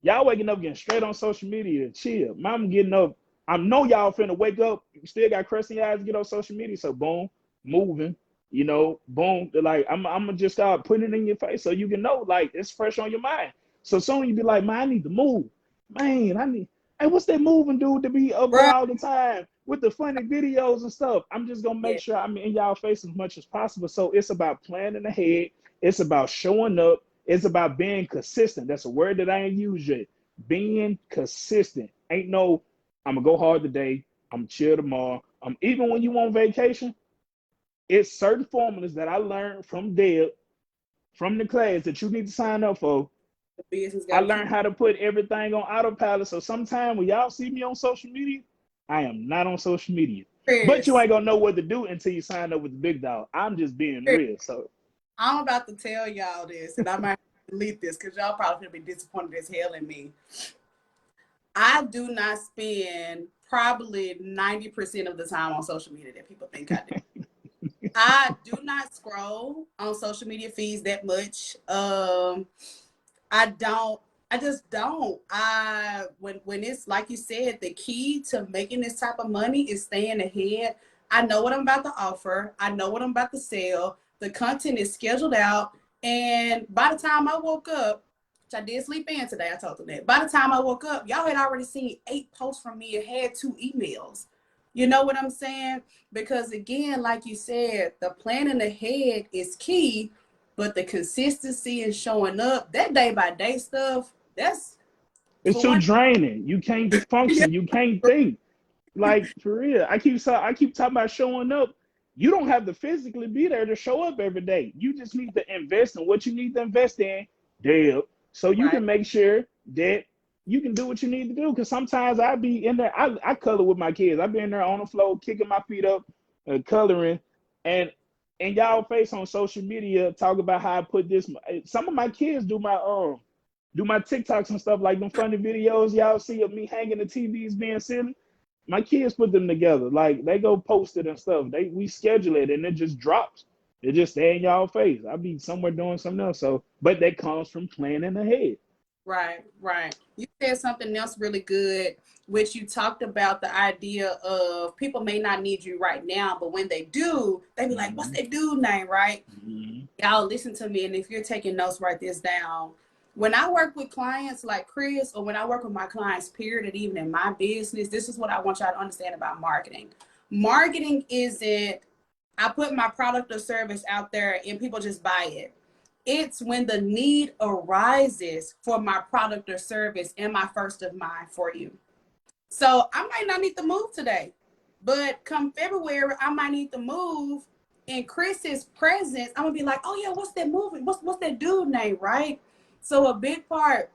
Y'all waking up getting straight on social media, chill. Mom getting up. I know y'all finna wake up. You still got crust in your eyes to get on social media. So boom, moving, boom. They're like, I'm gonna just start putting it in your face so you can know, like, it's fresh on your mind. So soon you be like, man, I need to move. Man, hey, what's that moving dude to be up there Right. all the time with the funny videos and stuff? I'm just gonna make Yeah. sure I'm in y'all face as much as possible. So it's about planning ahead. It's about showing up. It's about being consistent. That's a word that I ain't used yet. Being consistent. Ain't no, I'm gonna go hard today. I'm gonna chill tomorrow. Even when you on vacation, it's certain formulas that I learned from Deb, from the class that you need to sign up for. The business I got to learned keep. how to put everything on autopilot. So sometimes when y'all see me on social media, I am not on social media. But you Chris, ain't gonna know what to do until you sign up with the big dog. I'm just being Chris, real. So I'm about to tell y'all this, and I might delete this because y'all probably gonna be disappointed as hell in me. I do not spend probably 90% of the time on social media that people think I do. I do not scroll on social media feeds that much. I don't. I just don't. When it's like you said, the key to making this type of money is staying ahead. I know what I'm about to offer. I know what I'm about to sell. The content is scheduled out, and by the time I woke up, which I did sleep in today, I told them that. By the time I woke up, y'all had already seen 8 posts from me and had 2 emails. You know what I'm saying? Because again, like you said, the planning ahead is key, but the consistency and showing up, that day by day stuff, that's it's for too one. draining. You can't Yeah, function. You can't think. Like for real. I keep talking about showing up. You don't have to physically be there to show up every day. You just need to invest in what you need to invest in, Dale, so you right. can make sure that you can do what you need to do. Because sometimes I be in there, I color with my kids. I be in there on the floor, kicking my feet up, coloring, and y'all face on social media talk about how I put this. Some of my kids do my TikToks and stuff like them funny videos y'all see of me hanging the TVs being silly. My kids put them together. Like they go post it and stuff. We schedule it and it just drops. It just stay in y'all face. I'll be somewhere doing something else. So, but that comes from planning ahead. Right, right. You said something else really good, which you talked about the idea of people may not need you right now, but when they do, they be like, what's Mm-hmm. that dude name, right? Mm-hmm. Y'all listen to me, and if you're taking notes, write this down. When I work with clients like Kris, or when I work with my clients, period, and even in my business, this is what I want y'all to understand about marketing. Marketing isn't, I put my product or service out there and people just buy it. It's when the need arises for my product or service, am I first of mind for you? So I might not need to move today, but come February, I might need to move. In Kris's presence, I'm gonna be like, oh yeah, what's that movie? What's that dude name, right? So a big part,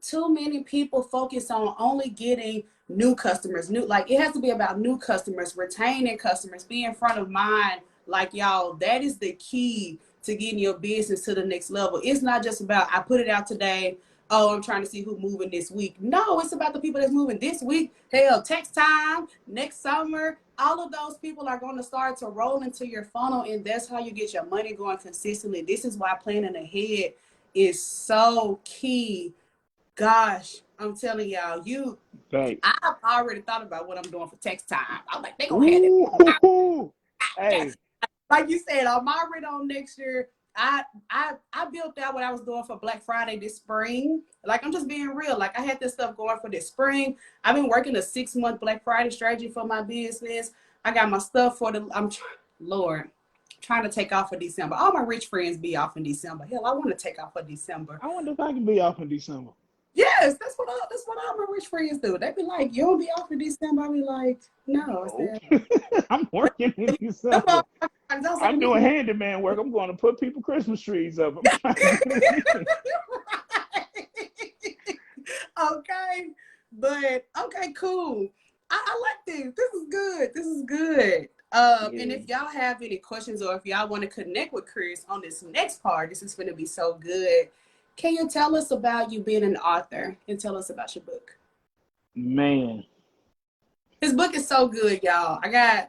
too many people focus on only getting new customers, new, like it has to be about new customers, retaining customers, being front of mind. Like y'all, that is the key to getting your business to the next level. It's not just about I put it out today. Oh, I'm trying to see who's moving this week. No, it's about the people that's moving this week. Hell, tax time, next summer. All of those people are going to start to roll into your funnel, and that's how you get your money going consistently. This is why planning ahead is so key. Gosh, I'm telling y'all, Thanks. I've already thought about what I'm doing for text time. I'm like, they gonna have it. Ooh, Yes. hey, Like you said, I'm already on next year. I built out what I was doing for Black Friday this spring. Like I'm just being real. Like I had this stuff going for this spring. I've been working a 6-month Black Friday strategy for my business. I got my stuff for the Lord, trying to take off for December. All my rich friends be off in December. Hell, I want to take off for December. I wonder if I can be off in December. Yes, that's what all my rich friends do. They be like, "You don't be off in December." I be like, "No." I No, said, I'm working in "Them December. all my friends." I was like, I'm "I'm doing getting handyman work. I'm going to put people Christmas trees up. I'm trying to get it in. okay, but okay, cool. I like this. This is good. This is good. And Yeah. if y'all have any questions or if y'all want to connect with Kris on this next part, this is going to be so good. Can you tell us about you being an author and tell us about your book? Man, His book is so good, y'all. I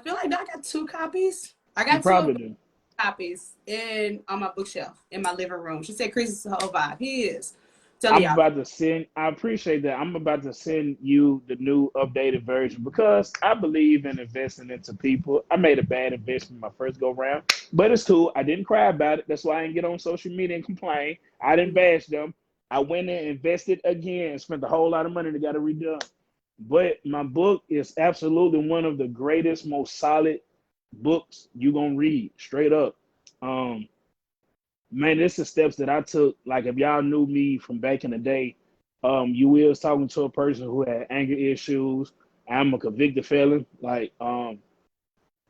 feel like I got 2 copies. I you got 2 of probably the do. copies in on my bookshelf in my living room. She said Kris is a whole vibe. He is. Tell I'm y'all. about to send, I appreciate that. I'm about to send you the new updated version because I believe in investing into people. I made a bad investment my first go round, but it's cool. I didn't cry about it. That's why I didn't get on social media and complain. I didn't bash them. I went and invested again and spent a whole lot of money to get it redone. But my book is absolutely one of the greatest, most solid books you're gonna read straight up. Um, Man, this is steps that I took. Like if y'all knew me from back in the day, you was talking to a person who had anger issues. I'm a convicted felon. Like,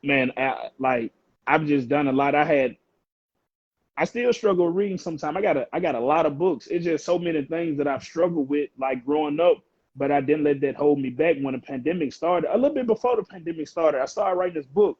man, like I've just done a lot. I still struggle with reading sometimes. I got a lot of books. It's just so many things that I've struggled with, like growing up, but I didn't let that hold me back when the pandemic started. A little bit before the pandemic started, I started writing this book.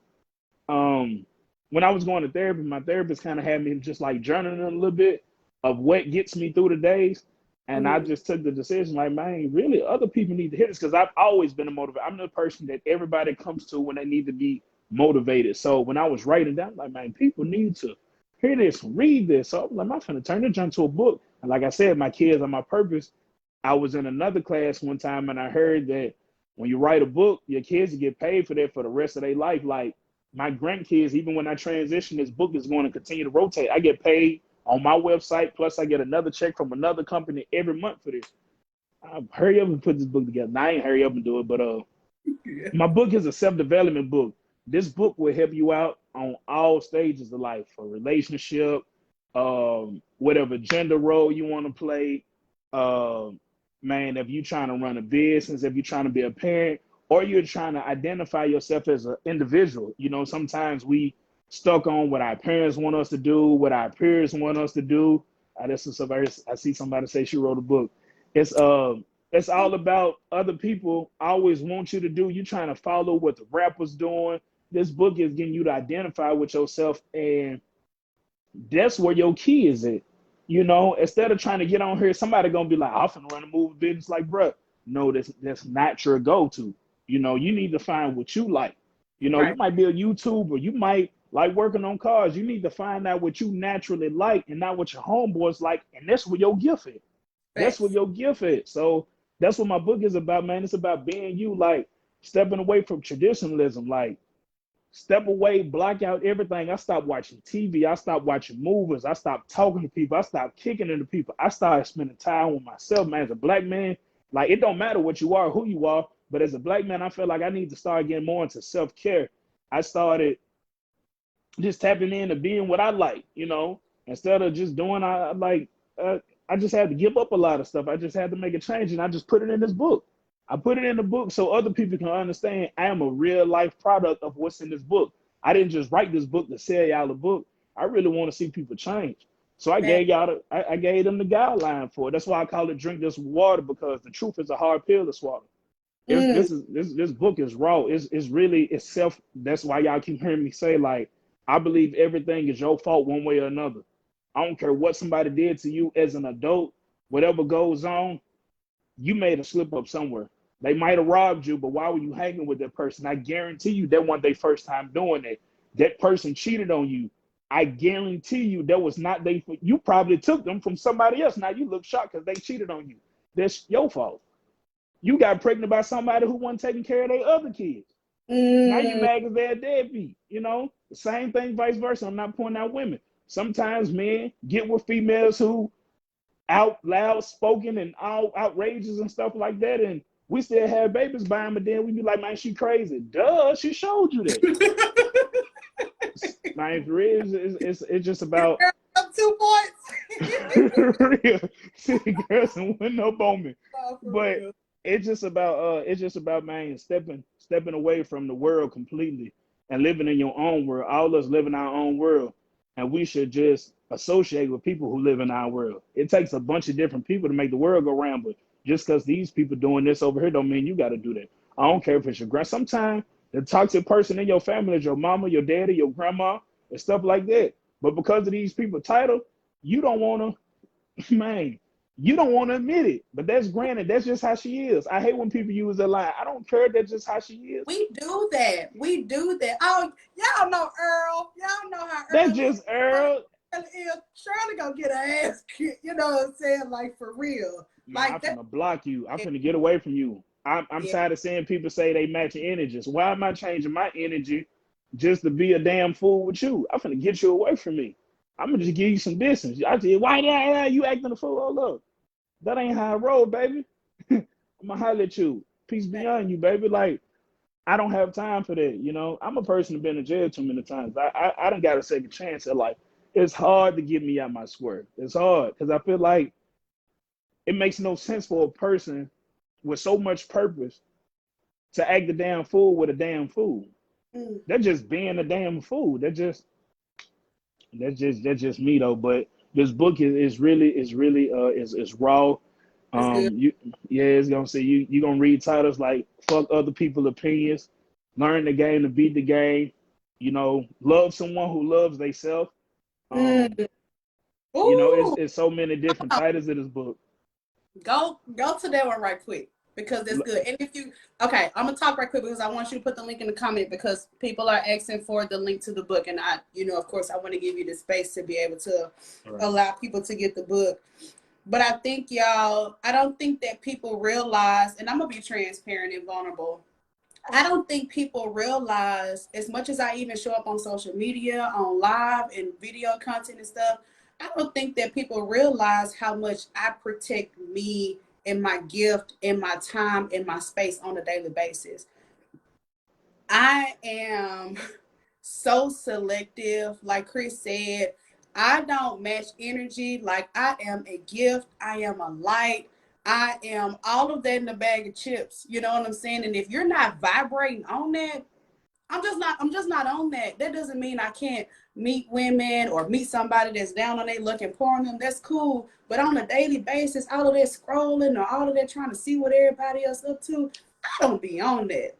Um, when I was going to therapy, my therapist kind of had me just like journaling a little bit of what gets me through the days. And I Mhm. just took the decision, like, man, really, other people need to hear this because I've always been a motivator. I'm the person that everybody comes to when they need to be motivated. So when I was writing down, like, man, people need to hear this, read this. So I'm like, I'm finna turn this into a book. And like I said, my kids are my purpose. I was in another class one time and I heard that when you write a book, your kids get paid for that for the rest of their life. Like my grandkids, even when I transition, this book is going to continue to rotate. I get paid on my website, plus I get another check from another company every month for this. I hurry up and put this book together. Now, I ain't hurry up and do it, but Yeah. my book is a self-development book. This book will help you out on all stages of life, for relationship, whatever gender role you want to play. Um, Man, if you're trying to run a business, if you're trying to be a parent, or you're trying to identify yourself as an individual. You know, sometimes we stuck on what our parents want us to do, what our peers want us to do. This is somebody, I see somebody say she wrote a book. It's it's all about other people always want you to do. You trying to follow what the rapper's doing. This book is getting you to identify with yourself, and that's where your key is at. You know, instead of trying to get on here, somebody gonna be like, "I'm finna run a movie business." Like, bruh, no, that's not your go-to. You know, you need to find what you like. You know, you Right. might be a YouTuber, you might like working on cars. You need to find out what you naturally like and not what your homeboys like, and that's where your gift is. That's what Facts. your gift is. So that's what my book is about, man. It's about being you, like stepping away from traditionalism, like step away, block out everything. I stopped watching TV. I stopped watching movies. I stopped talking to people. I stopped kicking into people. I started spending time with myself, man. As a black man, like it don't matter what you are, who you are, but as a black man, I feel like I need to start getting more into self-care. I started just tapping in to being what I like, you know, instead of just doing I like I just had to give up a lot of stuff. I just had to make a change and I just put it in this book. I put it in the book so other people can understand I am a real life product of what's in this book. I didn't just write this book to sell y'all a book. I really want to see people change. So I Facts. gave I gave them the guideline for it. That's why I call it drink this water because the truth is a hard pill to swallow. It's, Mm. this book is raw. It's really it's self. That's why y'all keep hearing me say like I believe everything is your fault one way or another. I don't care what somebody did to you as an adult. Whatever goes on, you made a slip up somewhere. They might have robbed you, but why were you hanging with that person? I guarantee you that wasn't their first time doing it. That person cheated on you. I guarantee you that was not they. You probably took them from somebody else. Now you look shocked because they cheated on you. That's your fault. You got pregnant by somebody who wasn't taking care of their other kids. Now you Mm. mad because they're a deadbeat. You know, the same thing, vice versa. I'm not pointing out women. Sometimes men get with females who out loud spoken and all outrageous and stuff like that, and we still have babies by them, but then we be like, man, she crazy. Duh, she showed you that. Man, it's just about Girl, up 2 points. real. See, girls and win up on me. No, for But real. it's just about man stepping away from the world completely and living in your own world. All of us live in our own world, and we should just associate with people who live in our world. It takes a bunch of different people to make the world go round, but just because these people doing this over here don't mean you got to do that. I don't care if it's your grand. Sometimes the toxic person in your family is your mama, your daddy, your grandma, and stuff like that. But because of these people title, you don't want to, man, you don't want to admit it. But that's granted. That's just how she is. I hate when people use that line. I don't care. That's just how she is. We do that. We do that. Oh, y'all know Earl. Y'all know how That's Earl is. just Earl. Shirley gonna get her ass kicked. You know what I'm saying? Like for real. Man, I'm Like that. finna block you. I'm finna get away from you. I'm Yeah. tired of seeing people say they matching energies. Why am I changing my energy just to be a damn fool with you? I'm finna get you away from me. I'm gonna just give you some distance. I say, why you acting a fool? Oh, look, that ain't how I roll, baby. I'm gonna holler at you. Peace be on you, baby. Like, I don't have time for that. You know, I'm a person who's been in jail too many times. I done got a second chance at life. it's hard to get me out my square. It's hard because I feel like it makes no sense for a person with so much purpose to act a damn fool with a damn fool. Mm. They're just being a damn fool. That's just me though. But this book is raw. That's good. You yeah, it's gonna say you gonna read titles like fuck other people's opinions, learn the game to beat the game, love someone who loves theyself. Mm. It's Ooh. so many different titles in this book. Go to that one right quick because that's good. And if you okay, I'm gonna talk right quick because I want you to put the link in the comment because people are asking for the link to the book, and of course, I want to give you the space to be able to allow people to get the book. But I think I don't think that people realize, and I'm gonna be transparent and vulnerable. I don't think people realize, as much as I even show up on social media, on live and video content and stuff, I don't think that people realize how much I protect me and my gift and my time and my space on a daily basis. I am so selective. Like Kris said, I don't match energy. Like I am a gift. I am a light. I am all of that in a bag of chips. You know what I'm saying? And if you're not vibrating on that, I'm just not on that. That doesn't mean I can't meet women or meet somebody that's down on their luck and pour on them. That's cool. But on a daily basis, all of that scrolling or all of that trying to see what everybody else up to, I don't be on that.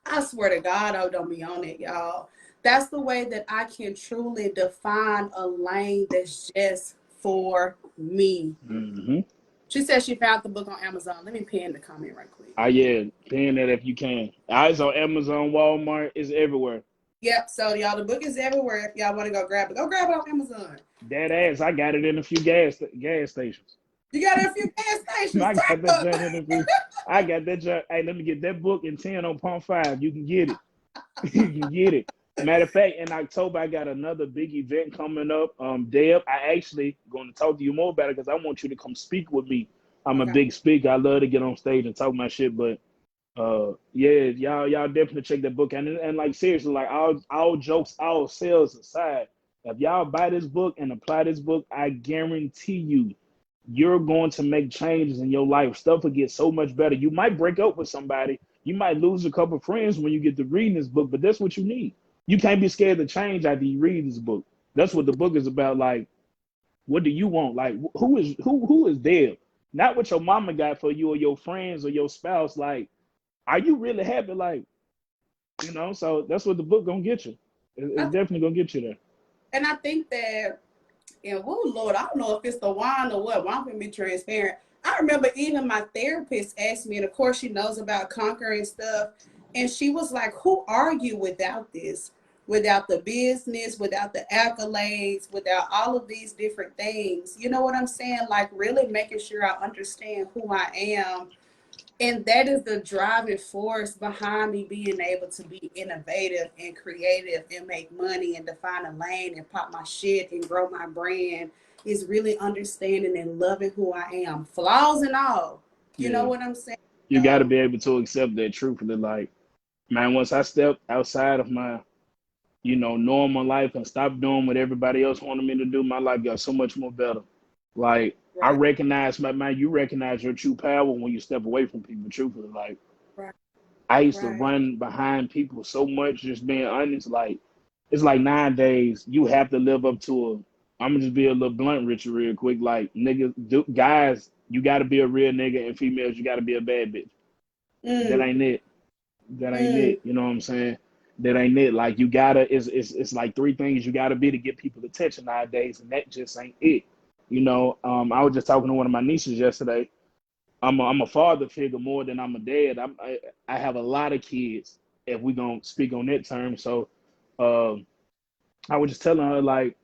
I swear to God, I don't be on it, y'all. That's the way that I can truly define a lane that's just for me. Mm-hmm. She said she found the book on Amazon. Let me pin the comment right quick. Yeah, paying that if you can. Eyes on Amazon, Walmart, is everywhere. Yep. So y'all, the book is everywhere. If y'all want to go grab it on Amazon. Dead ass. I got it in a few gas stations. You got it at a few gas stations. I got that joint in a few. I got that joint. Hey, let me get that book in 10 on Pump 5. You can get it. You can get it. Matter of fact, in October, I got another big event coming up. Deb, I actually going to talk to you more about it because I want you to come speak with me. I'm a big speaker. I love to get on stage and talk my shit, but yeah, y'all definitely check that book. And like seriously, like all jokes, all sales aside, if y'all buy this book and apply this book, I guarantee you're going to make changes in your life. Stuff will get so much better. You might break up with somebody. You might lose a couple of friends when you get to reading this book, but that's what you need. You can't be scared to change after you read this book. That's what the book is about. Like, what do you want? Like, who is there? Not what your mama got for you or your friends or your spouse. Like, are you really happy? Like, so that's what the book gonna get you. It's definitely gonna get you there. And I think that, and oh Lord, I don't know if it's the wine or what. Well, I'm gonna be transparent. I remember even my therapist asked me, and of course she knows about conquering stuff, and she was like, "Who are you without this? Without the business, without the accolades, without all of these different things?" You know what I'm saying? Like really making sure I understand who I am. And that is the driving force behind me being able to be innovative and creative and make money and define a lane and pop my shit and grow my brand, is really understanding and loving who I am, flaws and all. You know Yeah, what I'm saying? you got to be able to accept that truthfully. Like, man, once I stepped outside of my, normal life and stopped doing what everybody else wanted me to do, my life got so much more better. Like, I Right, recognize, man, you recognize your true power when you step away from people, truthfully. Like, right, I used to right. run behind people so much, just being honest. Like, it's like nowadays, you have to live up to I'm gonna just be a little blunt, Richard, real quick. Like, niggas, guys, you got to be a real nigga, and females, you got to be a bad bitch. That Mm, ain't it. That ain't mm. it. You know what I'm saying? That ain't it. Like, you gotta. It's like three things you gotta be to get people attention nowadays, and that just ain't it. I was just talking to one of my nieces yesterday. I'm a father figure more than I'm a dad. I have a lot of kids, if we gonna speak on that term. So uh, I was just telling her, like,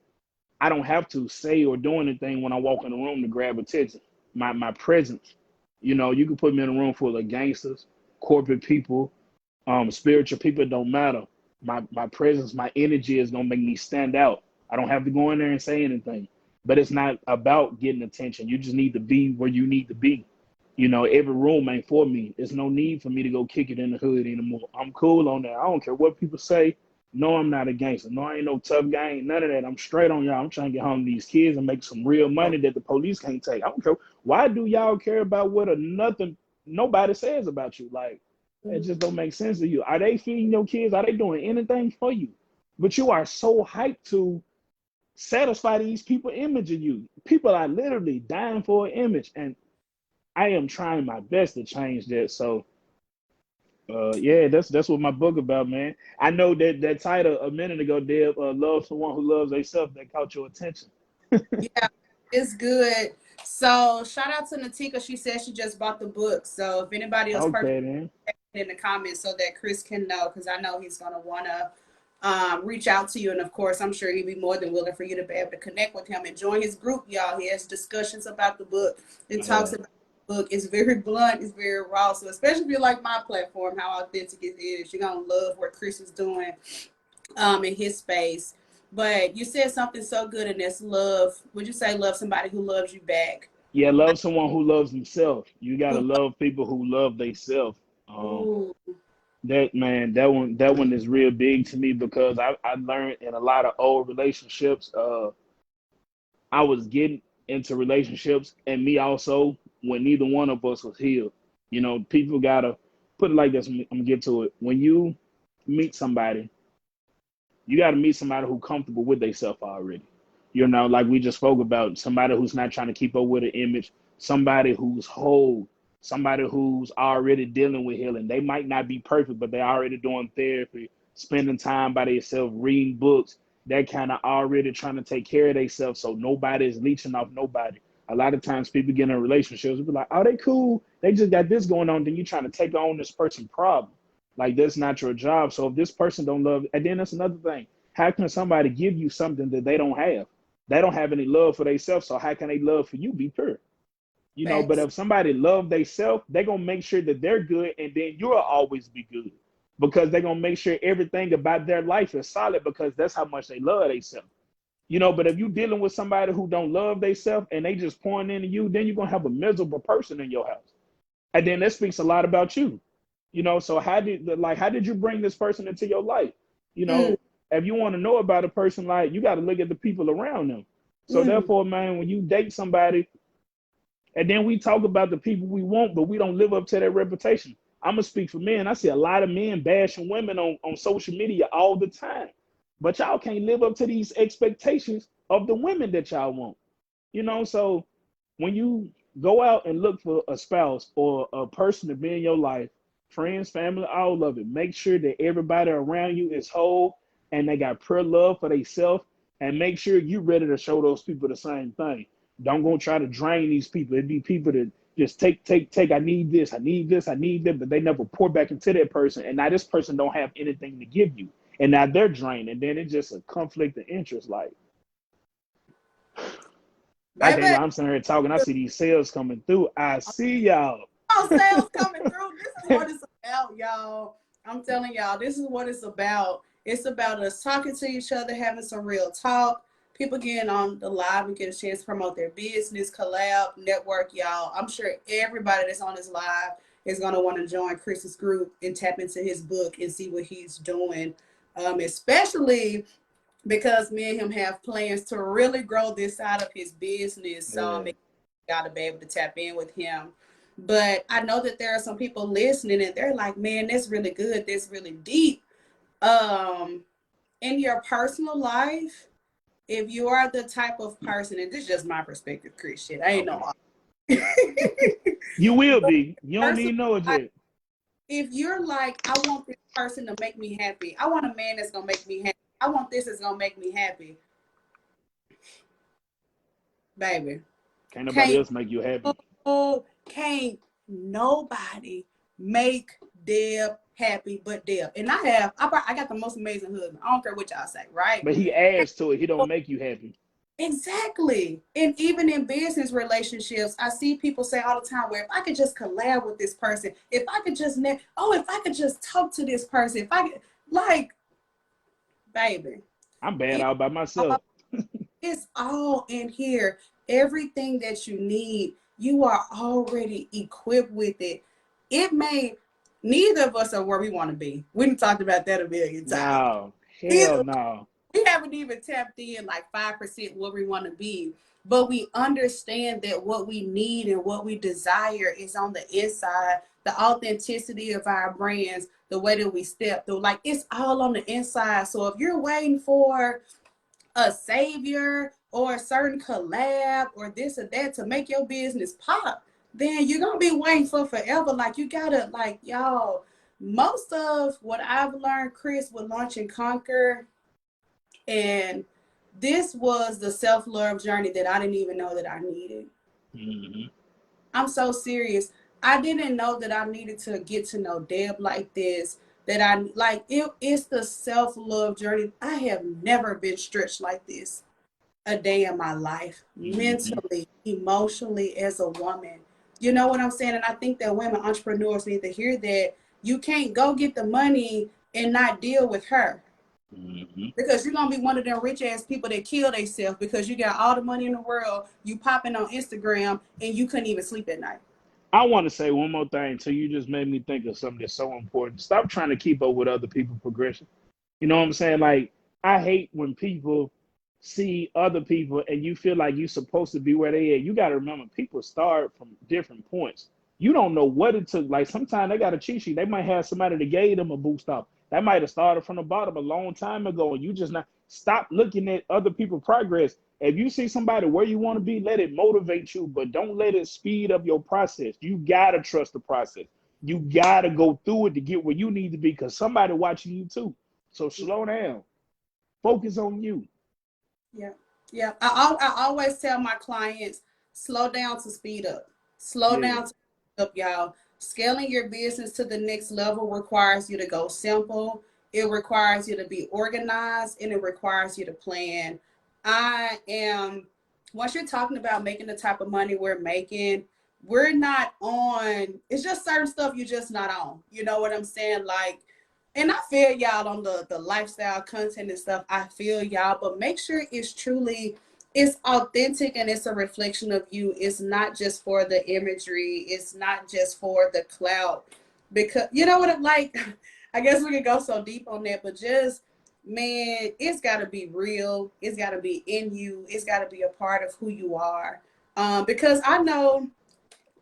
I don't have to say or do anything when I walk in the room to grab attention. My presence. You can put me in a room full of gangsters, corporate people, spiritual people, don't matter. My presence, my energy is gonna make me stand out. I don't have to go in there and say anything. But it's not about getting attention. You just need to be where you need to be. Every room ain't for me. There's no need for me to go kick it in the hood anymore. I'm cool on that. I don't care what people say. No, I'm not a gangster. No, I ain't no tough guy. Ain't none of that. I'm straight on y'all. I'm trying to get home to these kids and make some real money that the police can't take. I don't care. Why do y'all care about what a nothing nobody says about you? Like, it just don't make sense to you. Are they feeding your kids? Are they doing anything for you? But you are so hyped to satisfy these people image of you. People are literally dying for an image. And I am trying my best to change that. So yeah, that's what my book about, man. I know that title a minute ago, Deb, love someone who loves themselves, that caught your attention. Yeah, it's good. So shout out to Natika. She said she just bought the book. So if anybody else purchased Okay, then. it in the comments so that Kris can know, because I know he's gonna wanna reach out to you. And of course, I'm sure he'd be more than willing for you to be able to connect with him and join his group, y'all. He has discussions about the book and talks Yeah. about the book. It's very blunt, it's very raw. So especially if you like my platform, how authentic it is, you're gonna love what Kris is doing in his space. But you said something so good, and that's love. Would you say love somebody who loves you back? Yeah, love someone who loves himself. You gotta Who, love people who love themselves. ooh, That man, that one is real big to me because I learned in a lot of old relationships. I was getting into relationships and me also when neither one of us was healed. You know, people gotta put it like this. I'm gonna get to it. When you meet somebody, you gotta meet somebody who's comfortable with themselves already. You know, like we just spoke about, somebody who's not trying to keep up with an image, somebody who's whole, somebody who's already dealing with healing. They might not be perfect, but they're already doing therapy, spending time by themselves, reading books. They're kind of already trying to take care of themselves, so nobody is leeching off nobody. A lot of times people get in relationships and be like, oh, they cool. They just got this going on. Then you're trying to take on this person's problem. Like, that's not your job. So if this person don't love, and then that's another thing. How can somebody give you something that they don't have? They don't have any love for themselves. So how can they love for you be pure? You know, but facts. if somebody love themselves, they're gonna make sure that they're good, and then you'll always be good because they're gonna make sure everything about their life is solid because that's how much they love themselves. You know, but if you dealing with somebody who don't love themselves and they just pouring into you, then you're gonna have a miserable person in your house. And then that speaks a lot about you. You know, so how did you bring this person into your life? You Mm, know, if you want to know about a person, like, you got to look at the people around them. So mm. therefore, man, when you date somebody, and then we talk about the people we want, but we don't live up to their reputation. I'm gonna speak for men. I see a lot of men bashing women on social media all the time, but y'all can't live up to these expectations of the women that y'all want. You know, so when you go out and look for a spouse or a person to be in your life, friends, family, all of it, make sure that everybody around you is whole and they got pure love for themselves, and make sure you're ready to show those people the same thing. Don't go try to drain these people. It'd be people that just take. I need this, I need this, I need that, but they never pour back into that person. And now this person don't have anything to give you. And now they're drained. And then it's just a conflict of interest. Like, I can't Baby, lie, I'm sitting here talking. I see these sales coming through. I see y'all. oh, sales coming through. This is what it's about, y'all. I'm telling y'all, this is what it's about. It's about us talking to each other, having some real talk. People getting on the live and get a chance to promote their business, collab, network, y'all. I'm sure everybody that's on this live is gonna want to join Kris's group and tap into his book and see what he's doing. Especially because me and him have plans to really grow this side of his business. So Yeah. got to be able to tap in with him. But I know that there are some people listening and they're like, man, that's really good. That's really deep. Um, in your personal life, if you are the type of person, and this is just my perspective, Kris, shit, I ain't Okay. no You will but be. You don't personal need no life, jet. if you're like, I want this person to make me happy. I want a man that's gonna make me happy. I want this that's gonna make me happy, baby. Can't nobody Can't else make you happy. oh, can't nobody make Deb happy but Deb. And I got the most amazing husband. I don't care what y'all say, right? But he adds to it. He don't make you happy. Exactly. And even in business relationships, I see people say all the time, where if I could just collab with this person, if I could just if I could just talk to this person, if I could, like, baby, I'm bad it, all by myself. it's all in here. Everything that you need, you are already equipped with it. It may, neither of us are where we want to be. We talked about that a million times. No. Hell no. We haven't even tapped in like 5% what we want to be. But we understand that what we need and what we desire is on the inside. The authenticity of our brands, the way that we step through, like it's all on the inside. So if you're waiting for a savior or a certain collab or this or that to make your business pop, then you're gonna be waiting for forever. Like you gotta, like, y'all, most of what I've learned, Kris, with Launch and Conquer, and this was the self-love journey that I didn't even know that I needed. Mm-hmm. I'm so serious. I didn't know that I needed to get to know Deb like this. That I like it's the self-love journey. I have never been stretched like this a day in my life, Mm-hmm. mentally, emotionally, as a woman. You know what I'm saying? And I think that women entrepreneurs need to hear that you can't go get the money and not deal with her. Mm-hmm. Because you're gonna be one of them rich ass people that kill themselves because you got all the money in the world, you popping on Instagram and you couldn't even sleep at night. I want to say one more thing too. You just made me think of something that's so important. Stop trying to keep up with other people's progression. You know what I'm saying? Like, I hate when people see other people and you feel like you're supposed to be where they at. You got to remember, people start from different points. You don't know what it took. Like, sometimes they got a cheat sheet. They might have somebody that gave them a boost up. That might have started from the bottom a long time ago, and you just not stop looking at other people's progress. If you see somebody where you want to be, let it motivate you, but don't let it speed up your process. You gotta trust the process. You gotta go through it to get where you need to be, because somebody watching you too. So slow down. Focus on you. Yeah. Yeah. I always tell my clients, slow down to speed up. Slow Yeah. down to speed up, y'all. Scaling your business to the next level requires you to go simple. It requires you to be organized and it requires you to plan. I am, once you're talking about making the type of money we're making, we're not on, it's just certain stuff you're just not on. You know what I'm saying? Like, and I feel y'all on the lifestyle content and stuff. I feel y'all, but make sure it's truly, it's authentic and it's a reflection of you. It's not just for the imagery. It's not just for the clout. Because you know what I'm like, I guess we could go so deep on that, but just, man, it's gotta be real. It's gotta be in you. It's gotta be a part of who you are. Because I know,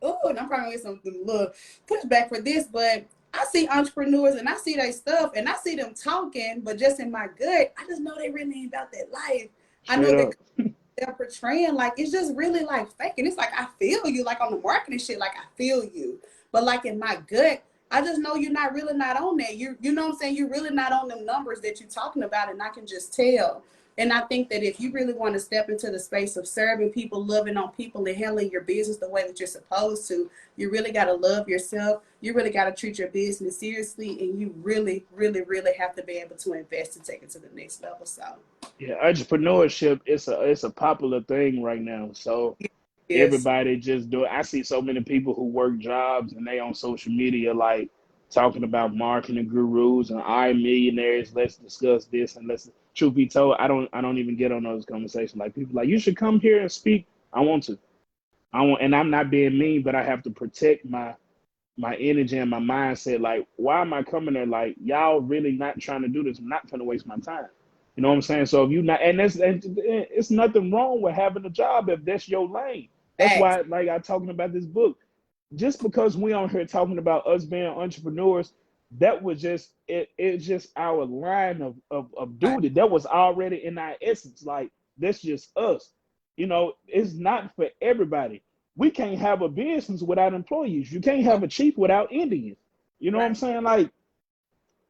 oh, and I'm probably gonna get some little pushback for this, but I see entrepreneurs and I see their stuff and I see them talking, but just in my gut, I just know they really ain't about that life. I Straight know that up. they're portraying like it's just really like fake. And it's like I feel you, like on the marketing shit, like I feel you. But like in my gut, I just know you're not really not on that. You know what I'm saying? You're really not on them numbers that you're talking about, and I can just tell. And I think that if you really want to step into the space of serving people, loving on people, and handling your business the way that you're supposed to, you really got to love yourself. You really got to treat your business seriously, and you really, really, really have to be able to invest and take it to the next level. So, Yeah, entrepreneurship it's a popular thing right now. So yes, everybody just do it. I see so many people who work jobs and they on social media like talking about marketing gurus and I millionaires. Let's discuss this and let's. Truth be told, I don't even get on those conversations. Like people like you should come here and speak. I want to. I want, and I'm not being mean, but I have to protect my energy and my mindset. Like, why am I coming there? Like, y'all really not trying to do this. I'm not trying to waste my time. You know what I'm saying? So if you not, and it's nothing wrong with having a job if that's your lane. That's facts. why, like I talking about this book. Just because we on here talking about us being entrepreneurs, that was just it. It's just our line of duty. That was already in our essence. Like that's just us. You know, it's not for everybody. We can't have a business without employees. You can't have a chief without Indians. You know what I'm Right. saying? Like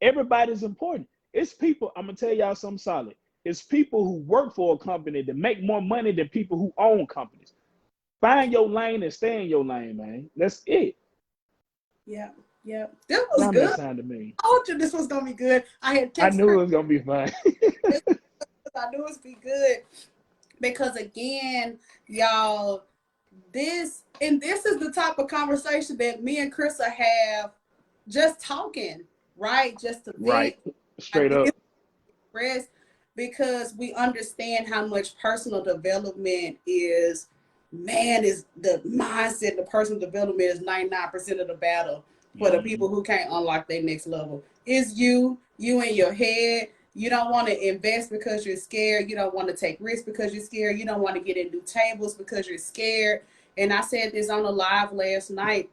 everybody's important. It's people. I'm gonna tell y'all something solid. It's people who work for a company that make more money than people who own companies. Find your lane and stay in your lane, man. That's it. Yeah. Yeah. This was Something that good. sounded to me. I told you this was gonna be good. I had I text knew Kris. it was gonna be fun. I knew it was be good because again, y'all, this is the type of conversation that me and Kris have just talking, right? Just to vent, Right. Straight ideas, up. express, because we understand how much personal development is. Man, is the mindset, the personal development is 99% of the battle for the Hmm. people who can't unlock their next level. Is you in your head, You don't want to invest because you're scared. You don't want to take risks because you're scared. You don't want to get in new tables because you're scared. And I said this on the live last night.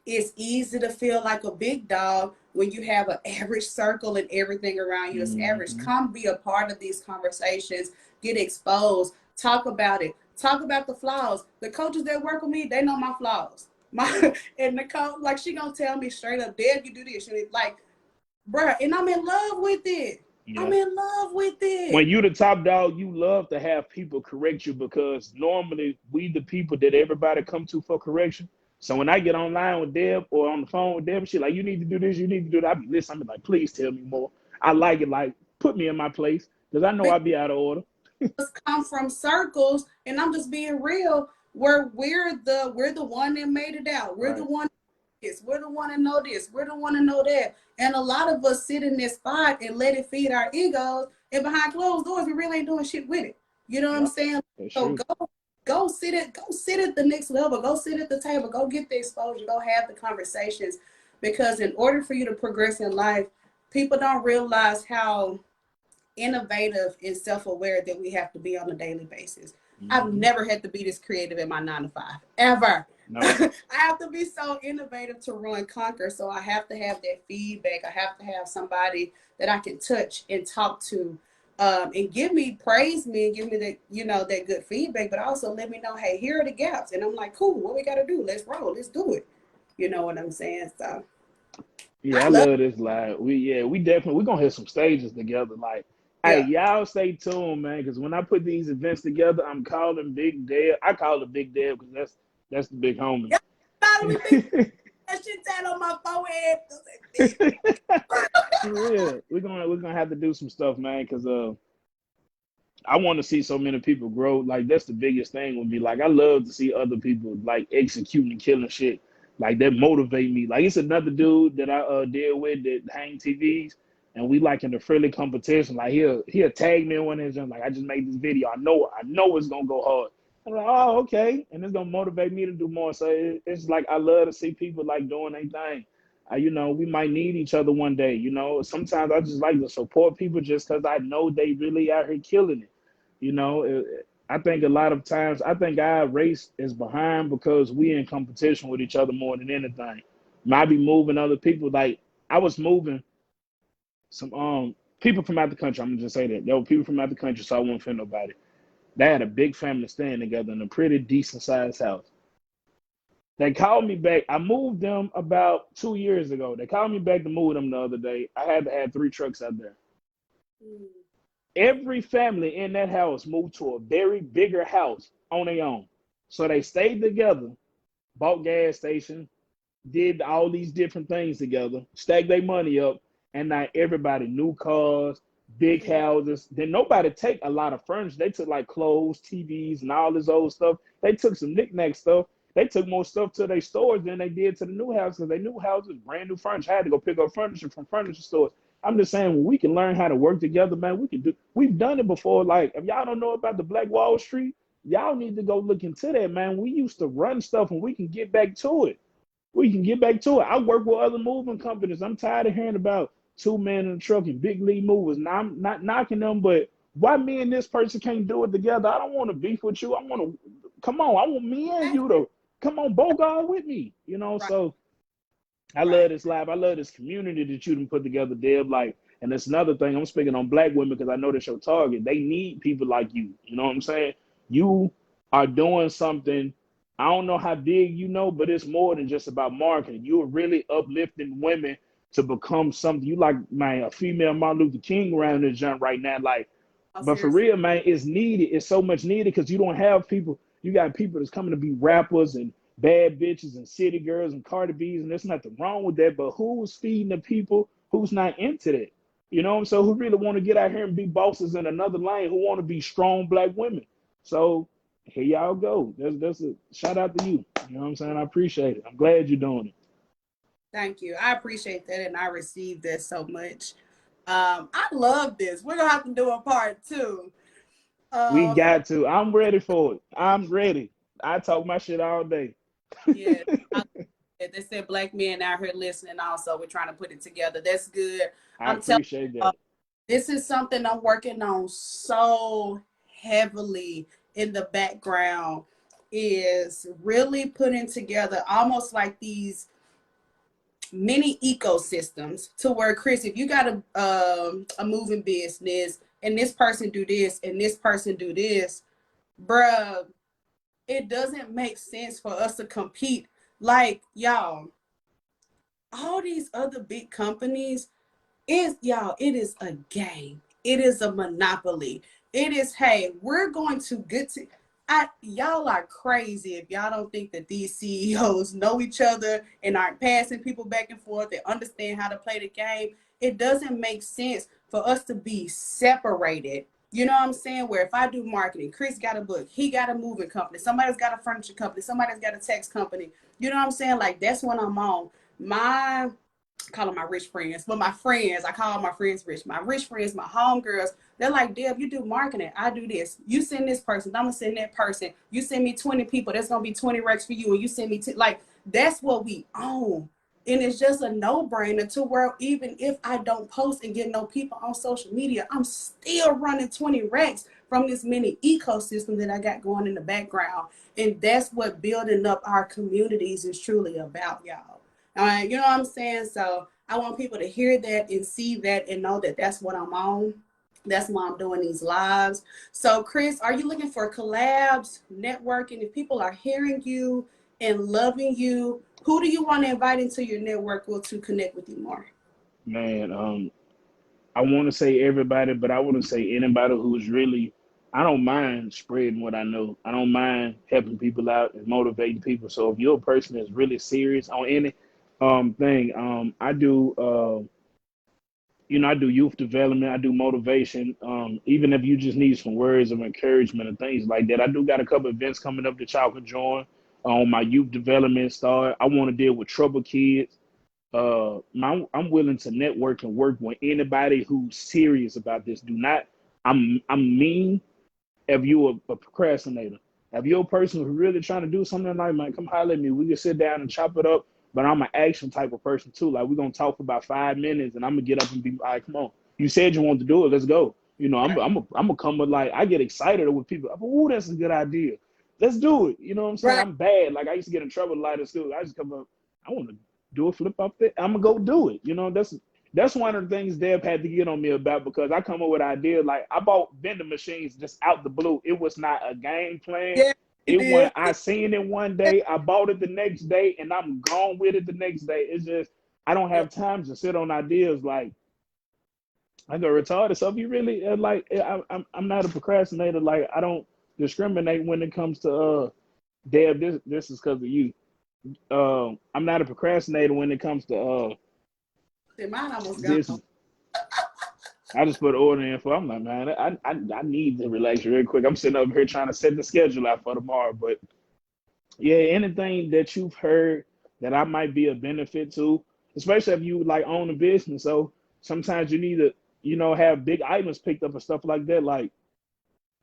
It's easy to feel like a big dog when you have an average circle and everything around you is average. Mm-hmm. Come be a part of these conversations, get exposed, talk about it, talk about the flaws. The coaches that work with me, they know my flaws. And the coach, like, she gonna tell me straight up, Dad, you do this. She like, bruh, and I'm in love with it. Yeah. I'm in love with When it. you the top dog, you love to have people correct you because normally we the people that everybody come to for correction. So when I get online with Deb or on the phone with Deb, she like, you need to do this, you need to do that. I be listening, I be like, please tell me more. I like it, like put me in my place because I know I'll be out of order. Come from circles, and I'm just being real, where we're the one that made it out. We're the Right. one this, we're the one to know this, we're the one to know that. And a lot of us sit in this spot and let it feed our egos, and behind closed doors, we really ain't doing shit with it. You know what I'm Yeah, saying? that's So true. go sit at the next level, go sit at the table, go get the exposure, go have the conversations. Because in order for you to progress in life, people don't realize how innovative and self-aware that we have to be on a daily basis. I've Mm-hmm. never had to be this creative in my 9 to 5 ever. No. I have to be so innovative to run conquer. So I have to have that feedback. I have to have somebody that I can touch and talk to, and praise me and give me that good feedback, but also let me know, hey, here are the gaps. And I'm like, cool, what we got to do? Let's roll. Let's do it. You know what I'm saying? So Yeah, I I love love this. Like we definitely we gonna hit some stages together. Like, it. hey, Yeah. y'all stay tuned, man. Because when I put these events together, I'm calling Big Deb. I call it Big Deb because that's the big homie. Yeah. Follow me, big. That shit tat on my forehead. For real, we're gonna have to do some stuff, man. Because I want to see so many people grow. Like that's the biggest thing would be like I love to see other people like executing and killing shit. Like that motivate me. Like it's another dude that I deal with that hang TVs and we like in the friendly competition. Like he'll tag me in one of his like I just made this video. I know it's gonna go hard. I'm like, oh, okay. And it's gonna motivate me to do more. So it's like I love to see people like doing their thing. We might need each other one day. Sometimes I just like to support people just because I know they really out here killing it. I think a lot of times, I think our race is behind because we in competition with each other more than anything. Might be moving other people. Like I was moving some people from out the country. I'm gonna just say that there were people from out the country, so I won't offend nobody. They had a big family staying together in a pretty decent sized house. They called me back. I moved them about 2 years ago. They called me back to move them the other day. I had to add 3 trucks out there. Every family in that house moved to a very bigger house on their own. So they stayed together, bought gas station, did all these different things together, stacked their money up, and now everybody new cars, big houses. Then nobody take a lot of furniture. They took like clothes, TVs, and all this old stuff. They took some knickknack stuff. They took more stuff to their stores than they did to the new house because their new house was brand new furniture. I had to go pick up furniture from furniture stores. I'm just saying, when we can learn how to work together, man, we can do. We've done it before. Like, if y'all don't know about the Black Wall Street, y'all need to go look into that, man. We used to run stuff, and we can get back to it. We can get back to it. I work with other moving companies. I'm tired of hearing about 2 men in a truck and big league movers. Now I'm not knocking them, but why me and this person can't do it together? I don't want to beef with you. I want to come on. I want me and you to come on, Bogart with me. Right, So I love right. this live. I love this community that you done put together, Deb. Like, and that's another thing. I'm speaking on black women because I know that's your target. They need people like you. You know what I'm saying? You are doing something. I don't know how big but it's more than just about marketing. You're really uplifting women to become something. You like, man, a female Martin Luther King around this jump right now. Like, Oh, but for seriously. real, man, it's needed. It's so much needed because you don't have people. You got people that's coming to be rappers and bad bitches and city girls and Cardi B's, and there's nothing wrong with that. But who's feeding the people who's not into that? You know what I'm saying? Who really want to get out here and be bosses in another lane? Who want to be strong black women? So here y'all go. That's a shout out to you. You know what I'm saying? I appreciate it. I'm glad you're doing it. Thank you. I appreciate that, and I received that so much. I love this. We're gonna have to do a part 2. We Um, got to. I'm ready for it. I'm ready. I talk my shit all day. yeah. They said black men out here listening. Also, we're trying to put it together. That's good. I I'm telling appreciate you, that. This is something I'm working on so heavily in the background, is really putting together almost like these many ecosystems to where, Kris, if you got a moving business and this person do this and this person do this, bruh, it doesn't make sense for us to compete. Like, y'all, all these other big companies, is, y'all, it is a game. It is a monopoly. It is, hey, we're going to get to, y'all are crazy if y'all don't think that these CEOs know each other and aren't passing people back and forth and understand how to play the game. It doesn't make sense for us to be separated. You know what I'm saying? Where if I do marketing, Kris got a book, he got a moving company, somebody's got a furniture company, somebody's got a text company. You know what I'm saying? Like, that's what I'm on. My call them my rich friends, but my friends, I call my friends rich. My rich friends, my homegirls, they're like, Deb, you do marketing, I do this. You send this person, I'm gonna send that person. You send me 20 people, that's gonna be 20 racks for you, and you send me like, that's what we own. And it's just a no-brainer to where even if I don't post and get no people on social media, I'm still running 20 racks from this mini ecosystem that I got going in the background. And that's what building up our communities is truly about, y'all. All right, you know what I'm saying? So I want people to hear that and see that and know that that's what I'm on. That's why I'm doing these lives. So, Kris, are you looking for collabs, networking? If people are hearing you and loving you, who do you want to invite into your network or to connect with you more? Man, I want to say everybody, but I want to say anybody who's really. I don't mind spreading what I know. I don't mind helping people out and motivating people. So if you're a person that's really serious on any thing, I do. I do youth development. I do motivation. Even if you just need some words of encouragement and things like that, I do got a couple events coming up that y'all can join on my youth development start. I want to deal with troubled kids. I'm willing to network and work with anybody who's serious about this. Do not. I'm mean if you're a procrastinator. If you're a person who's really trying to do something like, man, come holler at me. We can sit down and chop it up. But I'm an action type of person too. Like we're gonna talk for about 5 minutes, and I'm gonna get up and be, all right, come on. You said you want to do it. Let's go. I'm gonna come with like I get excited with people. Oh, that's a good idea. Let's do it. You know what I'm saying? Right. I'm bad. Like I used to get in trouble a lot at school. I just come up. I want to do a flip up there. I'm gonna go do it. That's one of the things Deb had to get on me about because I come up with ideas like I bought vending machines just out the blue. It was not a game plan. Yeah, you It went. did. I seen it one day. I bought it the next day, and I'm gone with it the next day. It's just I don't have time to sit on ideas like I go retarded. So if you really like, I'm not a procrastinator. Like I don't discriminate when it comes to Deb. This is because of you. I'm not a procrastinator when it comes to Mine almost gone. this. I just put an order in for. I'm like, man, I need to relax real quick. I'm sitting over here trying to set the schedule out for tomorrow. But yeah, anything that you've heard that I might be a benefit to, especially if you like own a business. So sometimes you need to, have big items picked up and stuff like that. Like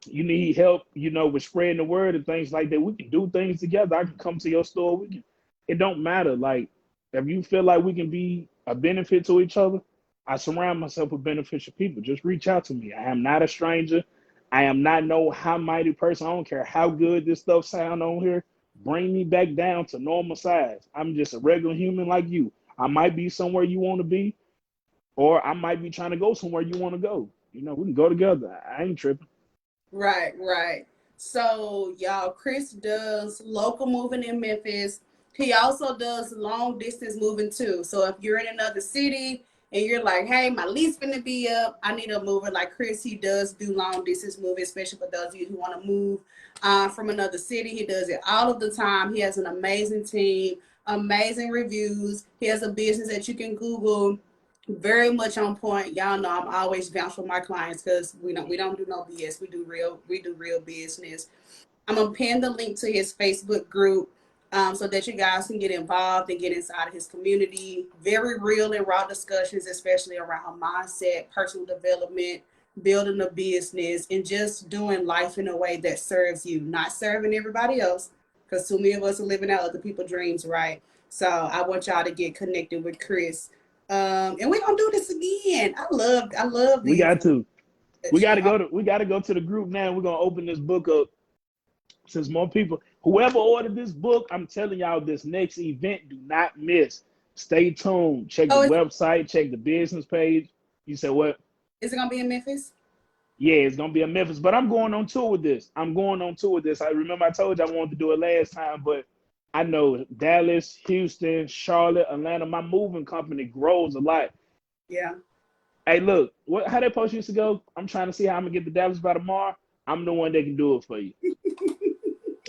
you need help, with spreading the word and things like that. We can do things together. I can come to your store. We can. It don't matter. Like if you feel like we can be a benefit to each other, I surround myself with beneficial people. Just reach out to me. I am not a stranger. I am not no high mighty person. I don't care how good this stuff sound on here. Bring me back down to normal size. I'm just a regular human like you. I might be somewhere you want to be, or I might be trying to go somewhere you want to go. We can go together. I ain't tripping. Right, right. So, y'all, Kris does local moving in Memphis. He also does long distance moving too. So, if you're in another city and you're like, hey, my lease finna be up, I need a mover like Kris, he does do long distance moving, especially for those of you who want to move from another city. He does it all of the time. He has an amazing team, amazing reviews. He has a business that you can Google, very much on point. Y'all know I'm always vouch for my clients because we don't do no BS. We do real business. I'm gonna pin the link to his Facebook group so that you guys can get involved and get inside of his community. Very real and raw discussions, especially around mindset, personal development, building a business, and just doing life in a way that serves you, not serving everybody else. Because too many of us are living out other people's dreams, right? So I want y'all to get connected with Kris. And we're gonna do this again. I love We these. got to. We gotta go to the group now. We're gonna open this book up since more people, whoever ordered this book, I'm telling y'all, this next event, do not miss. Stay tuned. Check the Oh, website. Check the business page. You said what? is it gonna be in Memphis? Yeah, it's gonna be in Memphis, but I'm going on tour with this. I'm going on tour with this. I remember I told you I wanted to do it last time, but I know Dallas, Houston, Charlotte, Atlanta. My moving company grows a lot. Yeah. Hey, look, how that post used to go? I'm trying to see how I'm gonna get to Dallas by tomorrow. I'm the one that can do it for you.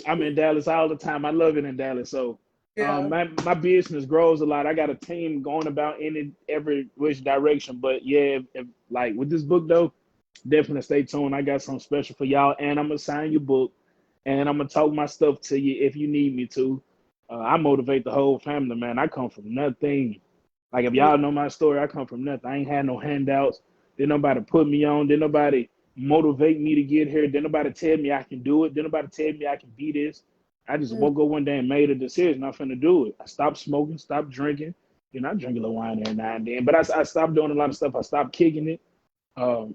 I'm in Dallas all the time. I love it in Dallas. So Yeah. my business grows a lot. I got a team going about in every which direction. But yeah, if, like with this book though, definitely stay tuned. I got something special for y'all, and I'm gonna sign your book, and I'm gonna talk my stuff to you if you need me to. I motivate the whole family, man. I come from nothing. Like if y'all know my story, I come from nothing. I ain't had no handouts. Didn't nobody put me on. Didn't nobody motivate me to get here. Didn't nobody tell me I can do it. Didn't nobody tell me I can be this. I just woke up one day and made a decision. I'm finna do it. I stopped smoking, stopped drinking. You know, I drink a little wine every now and then, but I stopped doing a lot of stuff. I stopped kicking it. I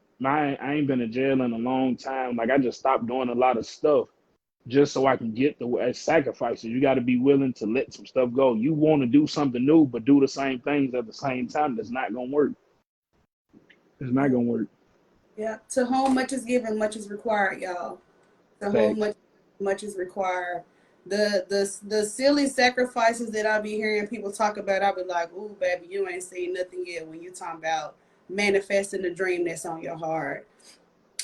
ain't been in jail in a long time. Like I just stopped doing a lot of stuff just so I can get the sacrifices. You got to be willing to let some stuff go. You want to do something new, but do the same things at the same time. That's not gonna work. It's not gonna work. Yeah. To whom much is given, much is required, y'all. To whom Facts. much is required. The silly sacrifices that I be hearing people talk about, I be like, ooh, baby, you ain't seen nothing yet when you talking about manifesting the dream that's on your heart.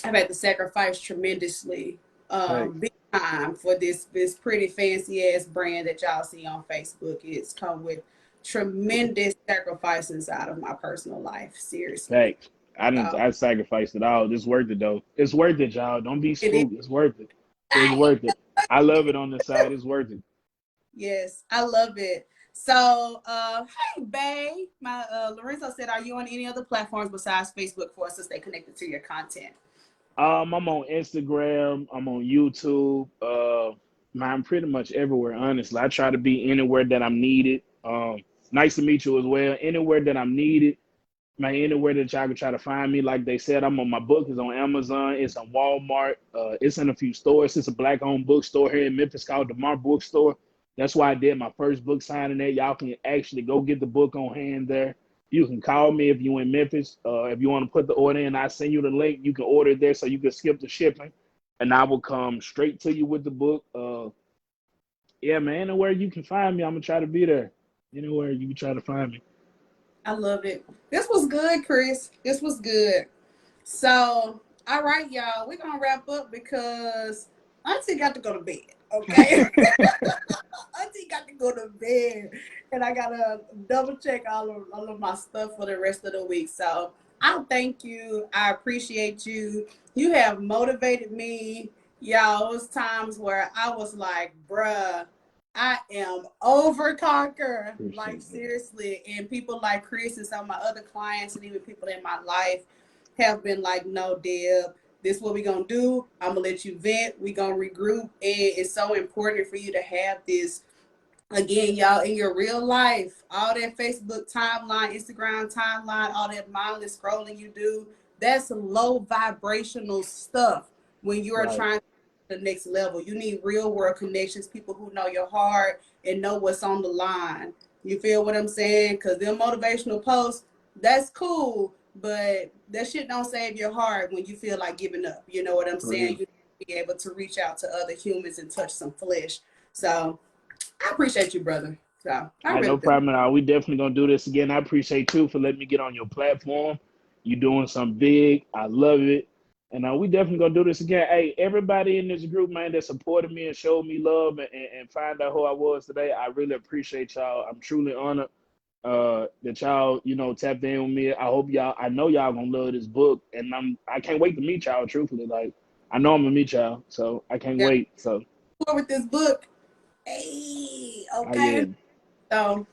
I've had to sacrifice tremendously, Facts. big time for this pretty fancy ass brand that y'all see on Facebook. It's come with tremendous sacrifices out of my personal life. Seriously. Facts. So I sacrificed it all. It's worth it though. It's worth it, y'all. Don't be it is. spooked. It's worth it. It's worth it. I love it on the side. It's worth it. Yes, I love it. So, hey, Bay, my Lorenzo said, are you on any other platforms besides Facebook for us to stay connected to your content? I'm on Instagram. I'm on YouTube. I'm pretty much everywhere. Honestly, I try to be anywhere that I'm needed. Nice to meet you as well. Anywhere that I'm needed, man. Anywhere that y'all can try to find me. Like they said, I'm on my book is on Amazon. It's on Walmart. It's in a few stores. It's a black-owned bookstore here in Memphis called the Mar Bookstore. That's why I did my first book signing there. Y'all can actually go get the book on hand there. You can call me if you're in Memphis. If you want to put the order in, I send you the link. You can order it there so you can skip the shipping, and I will come straight to you with the book. Yeah, man. Anywhere you can find me, I'm gonna try to be there. Anywhere you can try to find me. I love it. This was good, Kris. This was good. So, all right, y'all, we're gonna wrap up because Auntie got to go to bed. Okay. Auntie got to go to bed, and I gotta double check all of my stuff for the rest of the week. So I thank you. I appreciate you. You have motivated me. Y'all, it was times where I was like, bruh, I am over conquer. Like Appreciate that. seriously. And people like Kris and some of my other clients and even people in my life have been like, no, Deb, this is what we're gonna do. I'm gonna let you vent. We're gonna regroup. And it's so important for you to have this again, y'all, in your real life. All that Facebook timeline, Instagram timeline, all that mindless scrolling you do, that's low vibrational stuff when you are Right. trying to the next level. You need real world connections, people who know your heart and know what's on the line. You feel what I'm saying? Because them motivational posts, that's cool, but that shit don't save your heart when you feel like giving up. You know what I'm For saying? real. You need to be able to reach out to other humans and touch some flesh. So I appreciate you, brother. So I No really do. problem at all. We definitely gonna do this again. I appreciate you for letting me get on your platform. You doing something big. I love it. And we definitely gonna do this again. Hey, everybody in this group, man, that supported me and showed me love and find out who I was today. I really appreciate y'all. I'm truly honored that y'all, tapped in with me. I know y'all gonna love this book. And I can't wait to meet y'all, truthfully. Like I know I'm gonna meet y'all. So I can't Yeah. wait. So With this book. Hey, yeah. okay. So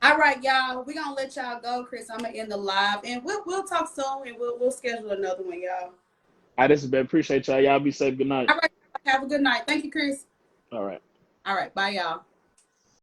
all right, y'all. We're gonna let y'all go, Kris. I'm gonna end the live and we'll talk soon and we'll schedule another one, y'all. This has been appreciate y'all. Y'all be safe. Good night. All right. Have a good night. Thank you, Kris. All right. All right, bye y'all.